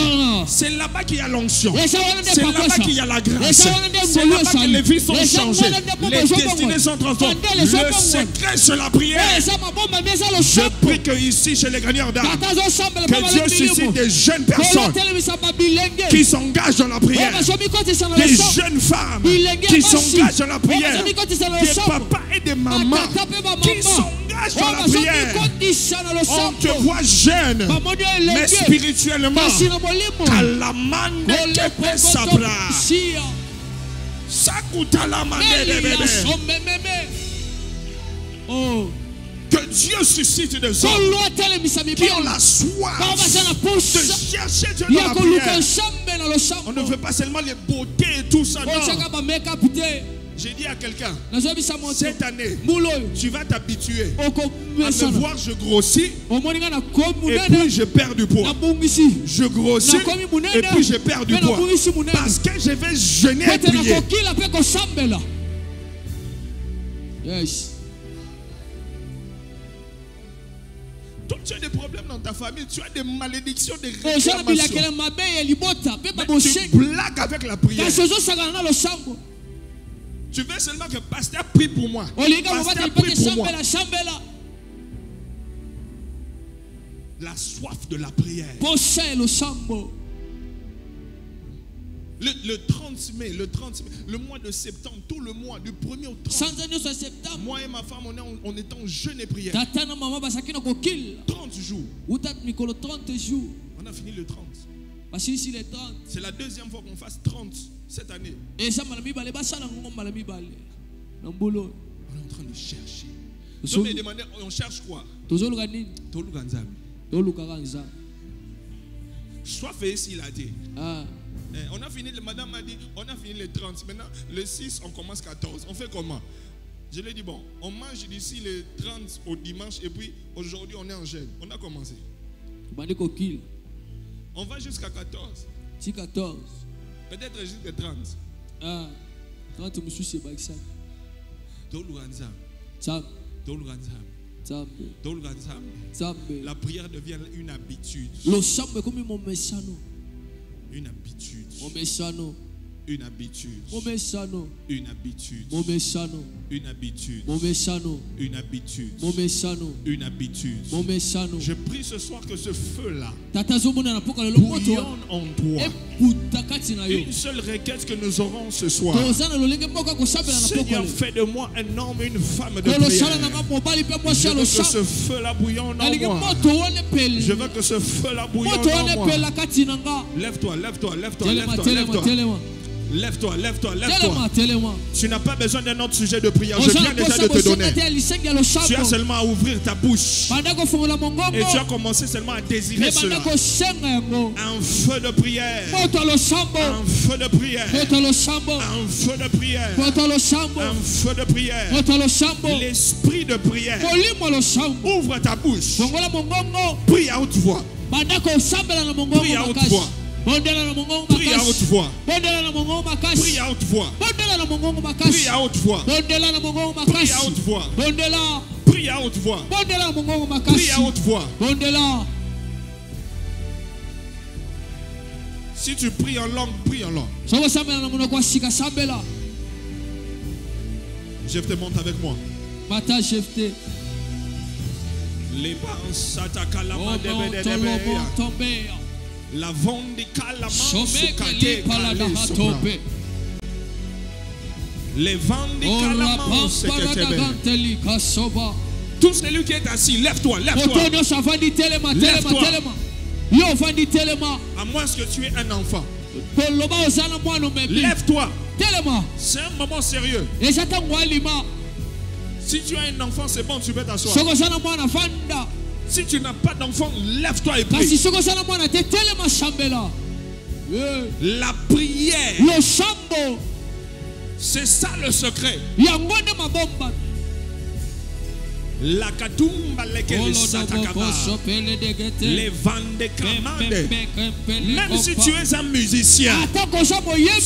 c'est là-bas qu'il y a l'onction, c'est là-bas qu'il y a la grâce, c'est là-bas que les vies sont changées, les destinées sont transformées. Le secret, c'est la prière. Je prie que ici, chez les gagnants d'âme, que Dieu suscite des jeunes personnes qui s'engagent dans la prière, des jeunes femmes qui s'engagent dans la prière, des papas et des mamans qui s'engagent dans la prière. On te voit jeune, mais spirituellement, Kalamande Kepe Sabra, Sakutalamande de bébé. Que Dieu suscite des hommes qui ont la soif de chercher Dieu dans la prière. On ne veut pas seulement les beautés et tout ça, non. J'ai dit à quelqu'un, cette année, tu vas t'habituer à me voir, je grossis, et puis je perds du poids. Je grossis, et puis je perds du poids. Parce que je vais jeûner et prier. Yes. Toi, tu as des problèmes dans ta famille, tu as des malédictions, des réclamations. Mais tu blagues avec la prière. Tu veux seulement que pasteur prie pour moi. Pasteur prie pour moi. La soif de la prière. Le 30 mai, le mois de septembre, tout le mois, du 1er au 30. Moi et ma femme, on est en jeûne et prière. 30 jours. On a fini le 30. C'est la deuxième fois qu'on fasse 30 cette année. On est en train de chercher. Donc, me demandait, on cherche quoi? Soit fait ici, il a dit. On a fini, madame m'a dit, on a fini les 30. Maintenant, le 6, on commence 14. On fait comment? Je lui ai dit, bon, on mange d'ici le 30 au dimanche et puis aujourd'hui, on est en jeûne. On a commencé. On va jusqu'à 14. Peut-être jusqu'à 30. 30, monsieur, c'est pas ça. La prière devient une habitude. Une habitude. Une habitude. Une habitude. Une habitude. Une habitude. Une habitude. Je prie ce soir que ce feu-là bouillonne en toi. Une seule requête que nous aurons ce soir. Seigneur, fais de moi un homme et une femme de prière. Je veux que ce feu-là bouillonne en moi. Je veux que ce feu-là bouillonne en moi. Lève-toi, lève-toi, lève-toi, lève-toi, lève-toi. Lève-toi, lève-toi, lève-toi. Tu n'as pas besoin d'un autre sujet de prière. Je viens déjà de te donner. Tu as seulement à ouvrir ta bouche. Et tu as commencé seulement à désirer cela. Un feu de prière. Un feu de prière. Un feu de prière. Un feu de prière. L'esprit de prière. Ouvre ta bouche. Prie à haute voix. Prie à haute voix. Prie à haute voix. Prie à haute voix. Prie à haute voix. Prie à haute voix. Prie à haute voix. Prie à haute voix. Prie à haute voix. Si tu pries en langue, prie en langue. Jephté, monte avec moi. Les bans s'attaquent à la main de la vente calama sukate kale sopra. Les ventes calama seketebe. Tout celui qui est assis, lève-toi, lève-toi. Lève-toi. À moins que tu aies un enfant. Lève-toi. C'est un moment sérieux. Si tu as un enfant, c'est bon, tu peux t'asseoir. Soko sana mwana fanda. Si tu n'as pas d'enfant, lève-toi et Kasi prie. soko sana mwana tetele mashambela. La prière, Lo shambo. c'est ça le secret. Yangone mabomba. La katumba lekele satakaba. Les vande kamande. Même si tu es un musicien,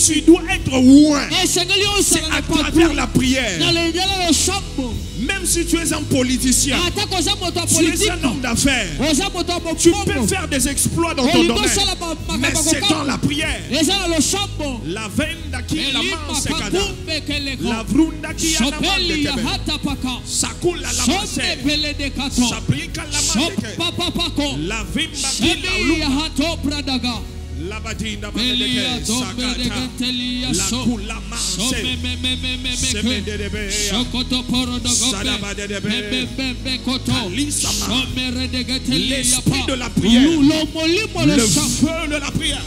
tu dois être loin. C'est à travers la prière. Même si tu es un politicien, tu es un homme d'affaires, tu peux faire des exploits dans ton domaine. Mais c'est dans la prière. La venda qui la manse kada. La vrunda qui a la mande. Sakula la manse. Sabrika la mande. La vimba qui la lupa. La badinda mandeke sakata. La kula manse. Semedebe. Sadabadebe. Kalisama. L'esprit de la prière. Le feu de la prière.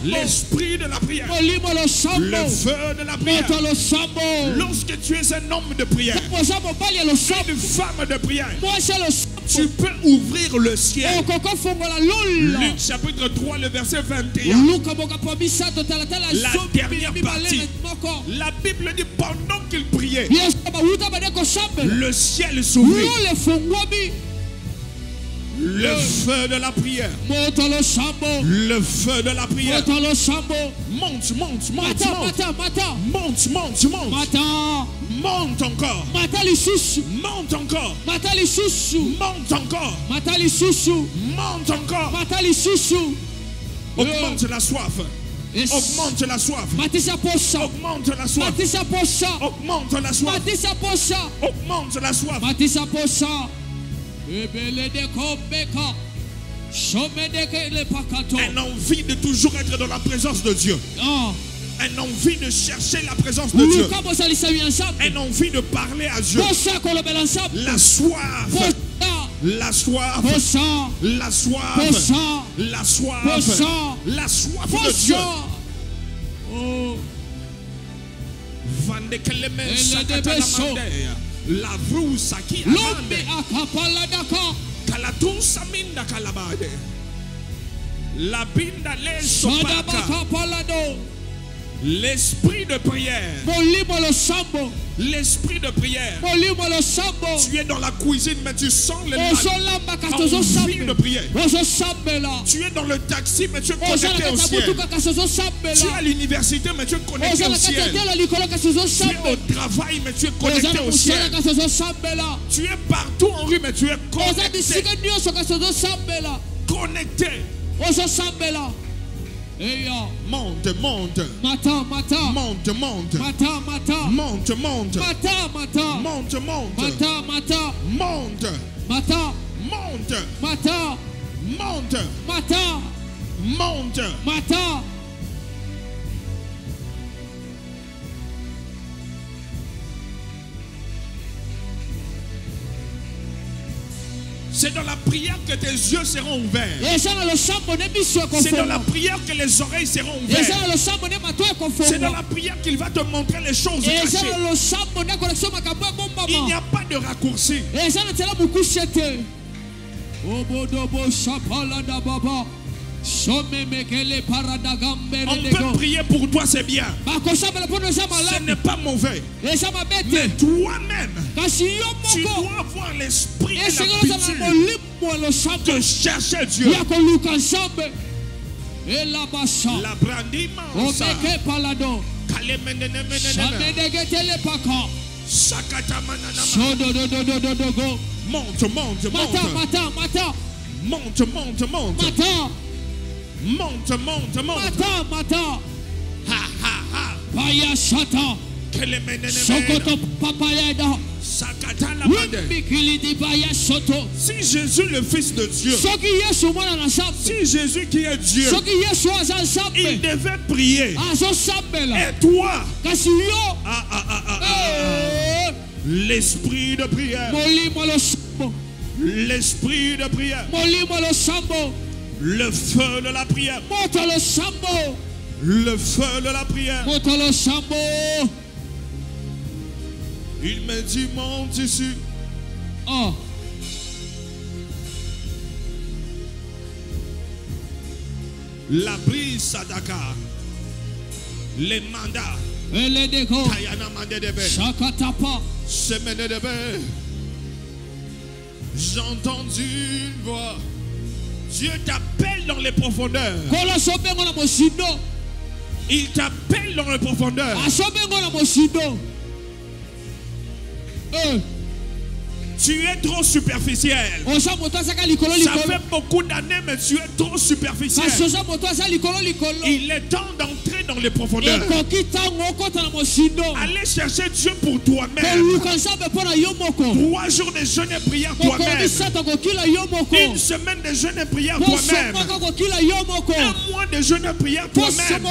L'esprit de la prière. Le feu de la prière. Lorsque tu es un homme de prière, une femme de prière, tu peux ouvrir le ciel. Luc chapitre 3, le verset 21. La dernière partie. La Bible dit pendant qu'il priait, le ciel s'ouvrit. Le feu de la prière. Le feu de la prière. Monte, monte, monte, monte. Monte, monte, monte. Monte encore. Monte encore. Monte encore. Monte encore. Augmente la soif. Augmente la soif. Augmente la soif. Augmente la soif. Augmente la soif. Un envie de toujours être dans la présence de Dieu. Un envie de chercher la présence de Dieu. Un envie de parler à Dieu. La soif. La soif. La soif. La soif. La soif de Dieu. La brousse qui Kalatusaminda kalabade. La binda les sopaka. L'esprit de prière. L'esprit de prière. Tu es dans la cuisine, mais tu sens les envie de prière. Tu es dans le taxi, mais tu es connecté au ciel. Tu es à l'université, mais tu es connecté au ciel. Tu es au travail, mais tu es connecté au ciel. Tu es partout en rue, mais tu es connecté. Connecté. Monte, monte. Monte, monte. Monte, monte. Monte, monte. Monte. Monte. Monte. C'est dans la prière que tes yeux seront ouverts. C'est dans la prière que les oreilles seront ouvertes. C'est dans la prière qu'il va te montrer les choses cachées. Il n'y a pas de raccourci. On peut prier pour toi, c'est bien. Ce n'est pas mauvais. Mais toi-même, tu dois avoir l'esprit et l'habitude de chercher Dieu. La brandima. Monte, monte, monte. Monte, monte, monte. Monte, monte, monte. Ha, ha, ha. Paya shata. Sokoto papayada. Si Jésus le Fils de Dieu, si Jésus qui est Dieu, il devait prier. Et toi, l'esprit de prière. L'esprit de prière. Le feu de la prière. Le feu de la prière. Il me dit monte ici. Oh. La brise Sadaka. Les mandats. Elle dégo. Kayana Mandedebe. Shakatapa. Semenedebe. J'ai entendu une voix. Dieu t'appelle dans les profondeurs. Il t'appelle dans les profondeurs. Tu es trop superficiel. Ça fait beaucoup d'années, mais tu es trop superficiel. Il est temps d'entrer dans les profondeurs. Allez chercher Dieu pour toi-même. 3 jours de jeûne et prière toi-même. Une semaine de jeûne et prière toi-même. 1 mois de jeûne et prière toi-même.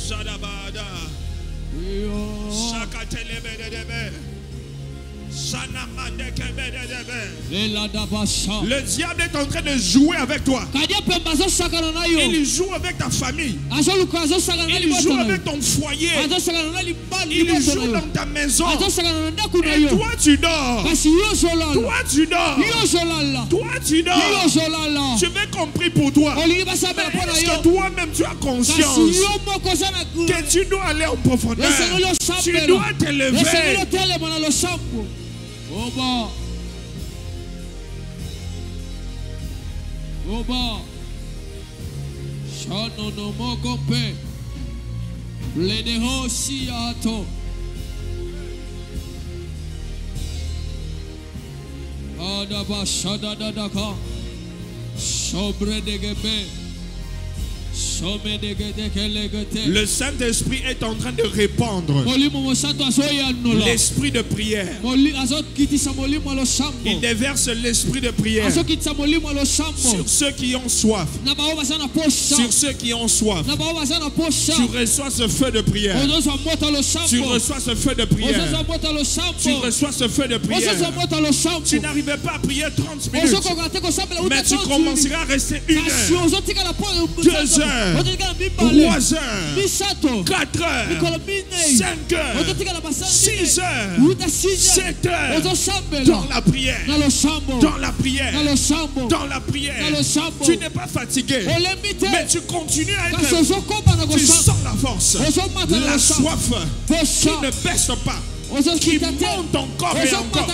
Shadabada. Le diable est en train de jouer avec toi. Il joue avec ta famille. Il joue avec ton foyer. Il joue dans ta maison. Et toi tu dors. Toi tu dors. Toi tu dors. Je vais compris pour toi. Mais est-ce que toi-même tu as conscience que tu dois aller en profondeur? Tu dois t'élever. Oba. Oba. Shano no mokompe. Ledeho siato. Adaba shadadadaka. Sobre de gebe. Le Saint-Esprit est en train de répandre l'esprit de prière. Il déverse l'esprit de prière sur ceux qui ont soif. Sur ceux qui ont soif. Tu reçois ce feu de prière. Tu reçois ce feu de prière. Tu reçois ce feu de prière. Tu n'arrivais pas à prier 30 minutes, mais tu commenceras à rester 1 heure, 2 heures, 3 heures, 4 heures, 5 heures, 6 heures, 7 heures, dans la prière, dans la prière, dans la prière. Tu n'es pas fatigué, mais tu continues à être, tu sens la force, la soif qui ne baisse pas, qui monte encore et encore.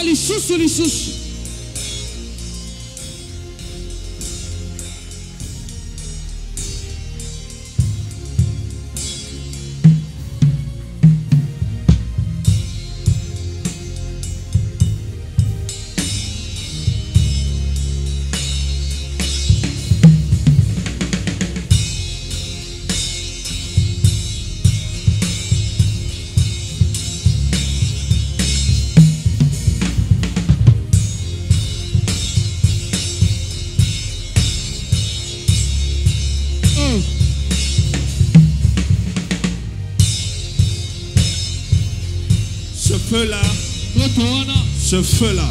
Ce feu-là,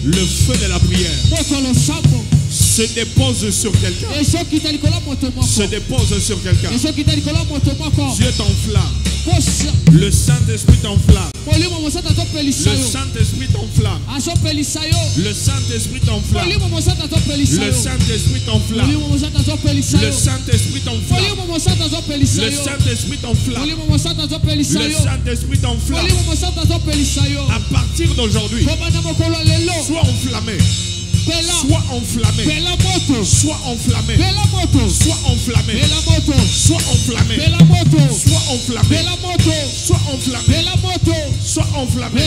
le feu de la prière, se dépose sur quelqu'un. Se dépose sur quelqu'un. Dieu t'enflamme. Le Saint-Esprit t'enflamme. Le Saint-Esprit t'enflamme. Le Saint-Esprit t'enflamme. Le Saint-Esprit t'enflamme. Le Saint-Esprit t'enflamme. Le Saint-Esprit t'enflamme. Le Saint-Esprit t'enflamme. À partir d'aujourd'hui, sois enflammé. Sois enflammé. Sois enflammé. Sois enflammé. Sois enflammé. Sois enflammé. Sois enflammé. Sois enflammé.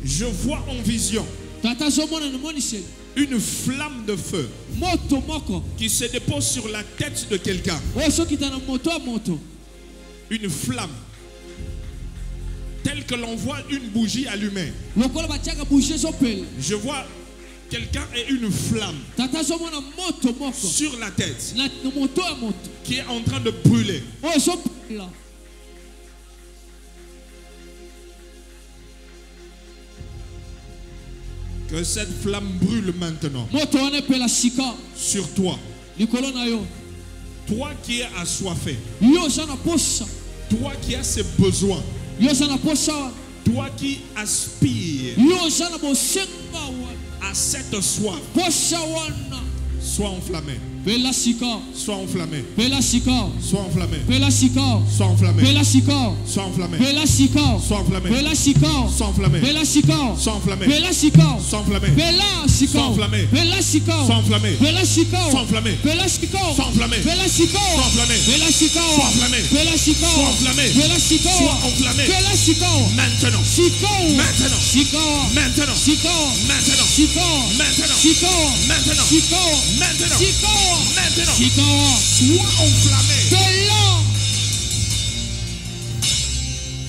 Je vois en vision une flamme de feu qui se dépose sur la tête de quelqu'un. Une flamme telle que l'on voit une bougie allumée. Je vois quelqu'un et une flamme sur la tête qui est en train de brûler. Que cette flamme brûle maintenant moto wana epela sika sur toi. likolo na yo. Toi qui es assoiffé. Yo oza na posa. Toi qui as ces besoins. Yo oza na posa wana. Toi qui aspires Yo oza na bosenga wana. à cette soif. Posa wana. Sois enflammé. Pela sika. Sois enflammé. Pela sika. Sois enflammé. Pela sika. Sois enflammé. Pela sika. Sois enflammé. Pela sika. Sois enflammé. Pela sika. Sois enflammé. Pela sika. Sois enflammé. Pela sika. Sois enflammé. Pela sika. Sois enflammé. Pela sika. Sois enflammé. Pela sika. Sois enflammé. Pela sika. Sois enflammé. Pela sika. Sois enflammé. Pela sika. Sois enflammé. Pela sika. Sois enflammé. Pela sika. Sois enflammé. Pela sika. Maintenant. Sika. Maintenant. Sika. Maintenant. Sika. Maintenant. Sika. Maintenant. Sika. Maintenant. Sika. Maintenant. Sika. Maintenant. Sika. Sois enflammé. Pela.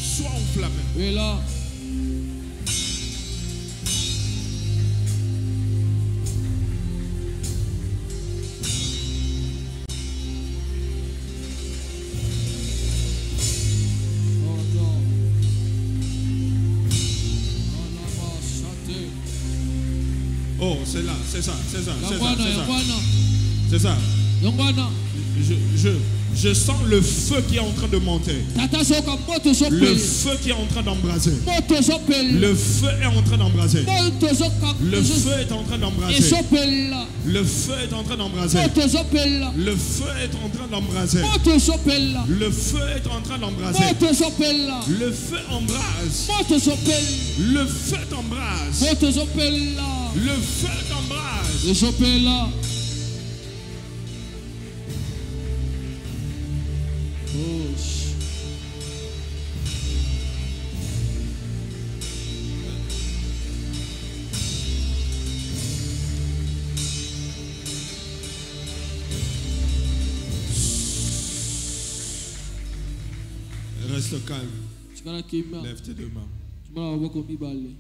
Sois enflammé. Pela. Oh, c'est là, c'est ça, c'est ça, c'est ça, Yangwana, c'est ça. Yangwana, C'est ça. Yangwana. Je sens le feu qui est en train de monter. Tata soka moto Le sopel. feu qui est en train d'embraser. Moto sopel. Le feu est en train d'embraser. Moto soka. Le feu est en train Et d'embraser. sopel. Le feu est en train d'embraser. Moto sopel. Le feu est en train d'embraser. Moto sopel. Le feu est en train d'embraser. Moto sopel. Le feu embrase. Moto sopel. Le feu t'embrase. Moto sopel. Le feu t'embrase. Et sopel. Oh. Reste calme. Chikana kimya. Lève tes deux mains. Chimala maboko mibale.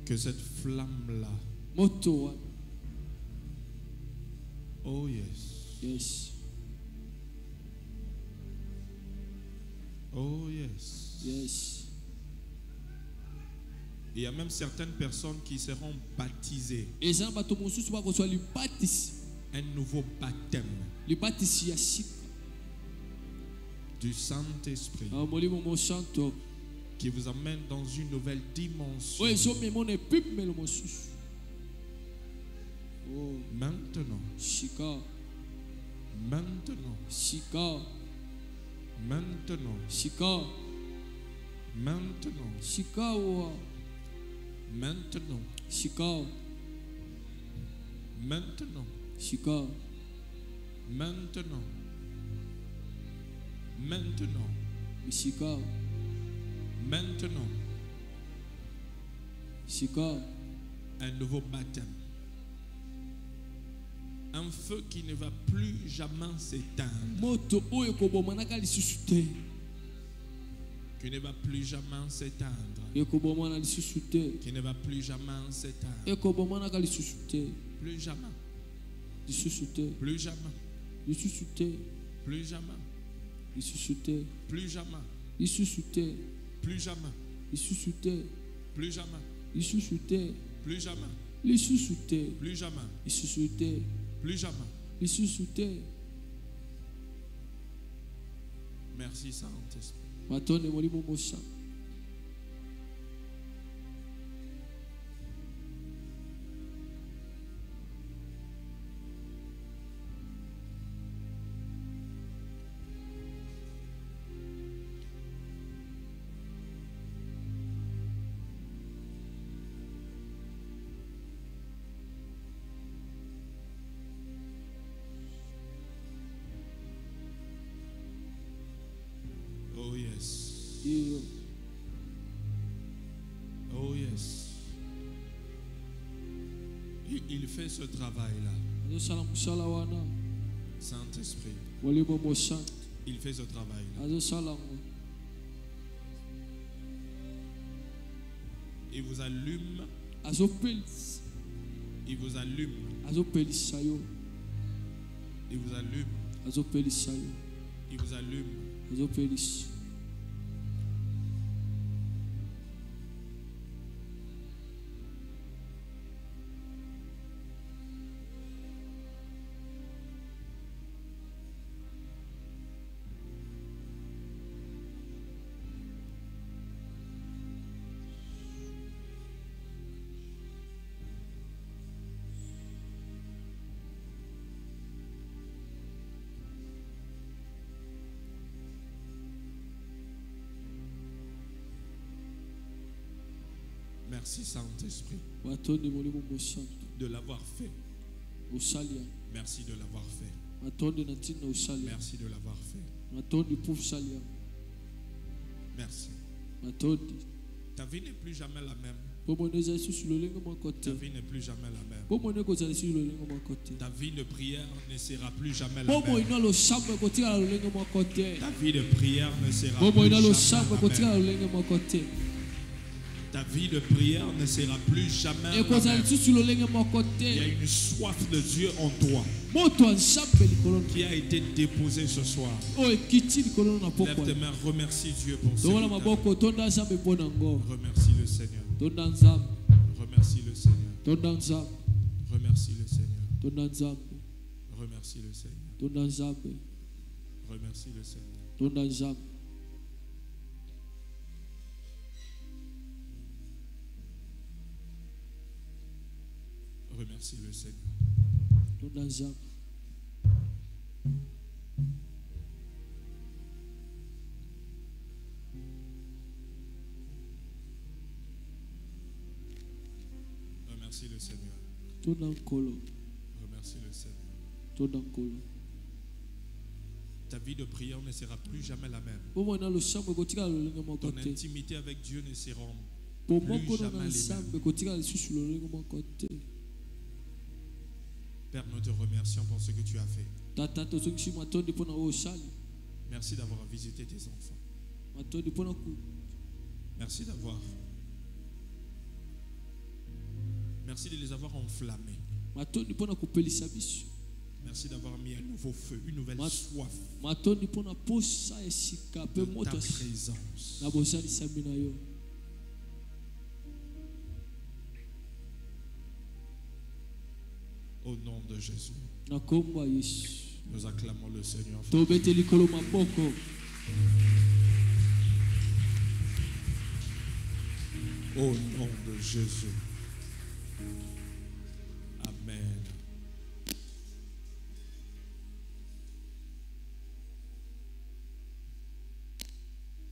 Que cette flamme-là. Moto wana. Oh yes. Yes. Oh yes. Yes. Il y a même certaines personnes qui seront baptisées. Et ça bato mosusu ba kozwa libatisi. Un nouveau baptême Libatisi ya sika. du Saint-Esprit Molimo mo santo. qui vous amène dans une nouvelle dimension. Oye so me mone pip melo mosusu. Oh, Maintenant, sika. maintenant, Sika. maintenant, Sika. maintenant, Sika wa. maintenant, Sika. maintenant, Sika. maintenant, maintenant, Sika. maintenant, Sika. un nouveau baptême. Un feu qui ne va plus jamais s'éteindre. Moto oyo kobomanaka lisusu te. Qui ne va plus jamais s'éteindre. Ekobomana lisusu te. Qui ne va plus jamais s'éteindre. Ekobomanaka lisusu te. Plus jamais. Lisusu te. Plus jamais. Lisusu te. Plus jamais. Lisusu te. Plus jamais. Lisusu te. Plus jamais. Lisusu te. Plus jamais. Lisusu te. Plus jamais. Lisusu te. Plus jamais. Lisusu te. Plus jamais. Lisusu te. Merci Saint-Esprit. Matonde molimo mosa. Oh yes. Iyo. Oh yes. Il fait ce travail-là. Azosala musala wana. Saint-Esprit. Molimo mosa. Il fait ce travail-là. Azosala ngo. Il vous allume. Azopelisa. Il vous allume. Azopelisa yo. Il vous allume. Azopelisa yo. Il vous allume. Azopelisa. Merci Saint-Esprit Watondi molimo mosantu. de l'avoir fait. Usalia. Merci de l'avoir fait. Watondi na tina usalia. Merci de l'avoir fait. Watondi pour salia. Merci. Watondi. Ta vie n'est plus jamais la même. Pomoneza isu sur le lengo makote. Ta vie n'est plus jamais la même. Pomoneko za isu sur le lengo makote. Ta vie de prière ne sera plus jamais la Pomo même. ina lo shambe kotika le lengo makote. Ta vie de prière ne sera Pomo plus ina lo jamais shambe la kotika même. le lengo makote. Ta vie de prière ne sera plus jamais Et la koza même. isu sur le lengo Il y a makote. une soif de Dieu en toi Moto an shambe likolo. qui a été déposée ce soir. O ekiti likolo na Lève pokwa. tes mains, remercie Dieu pour ce Tola matin. maboko tonda shambe bonango. Remercie le Seigneur. Tonda nzambe. Remercie le Seigneur. Tonda nzambe. Remercie le Seigneur. Tonda nzambe. Remercie le Seigneur. Tonda nzambe. Remercie le Seigneur. Tonda nzambe. Remercie le Seigneur. Tonda nzambe. Remercie le Seigneur. Tonda nkolo. Remercie le Seigneur. Tonda nkolo. Ta vie de prière ne sera plus jamais la même. Pomo ina lo shambe kotika le lengo Ton makote. intimité avec Dieu ne sera Pomo plus kono jamais na les mêmes. nzambe kotika isu sur le lengo makote. Père, nous te remercions pour ce que tu as fait. Tata tozongisi matondi mpona oyo osali. Merci d'avoir visité tes enfants. Matondi mpona ku. Merci Merci de les avoir enflammés. Matondi mpona kopelisa biso. Merci d'avoir mis un nouveau feu, une nouvelle soif Matondi mpona posa esika de pe ta moto présence. na bosalisami na yo. Au nom de Jésus, Na kombo ya Yesu. nous acclamons le Seigneur. Tobete likolo maboko. Au nom de Jésus. Amen.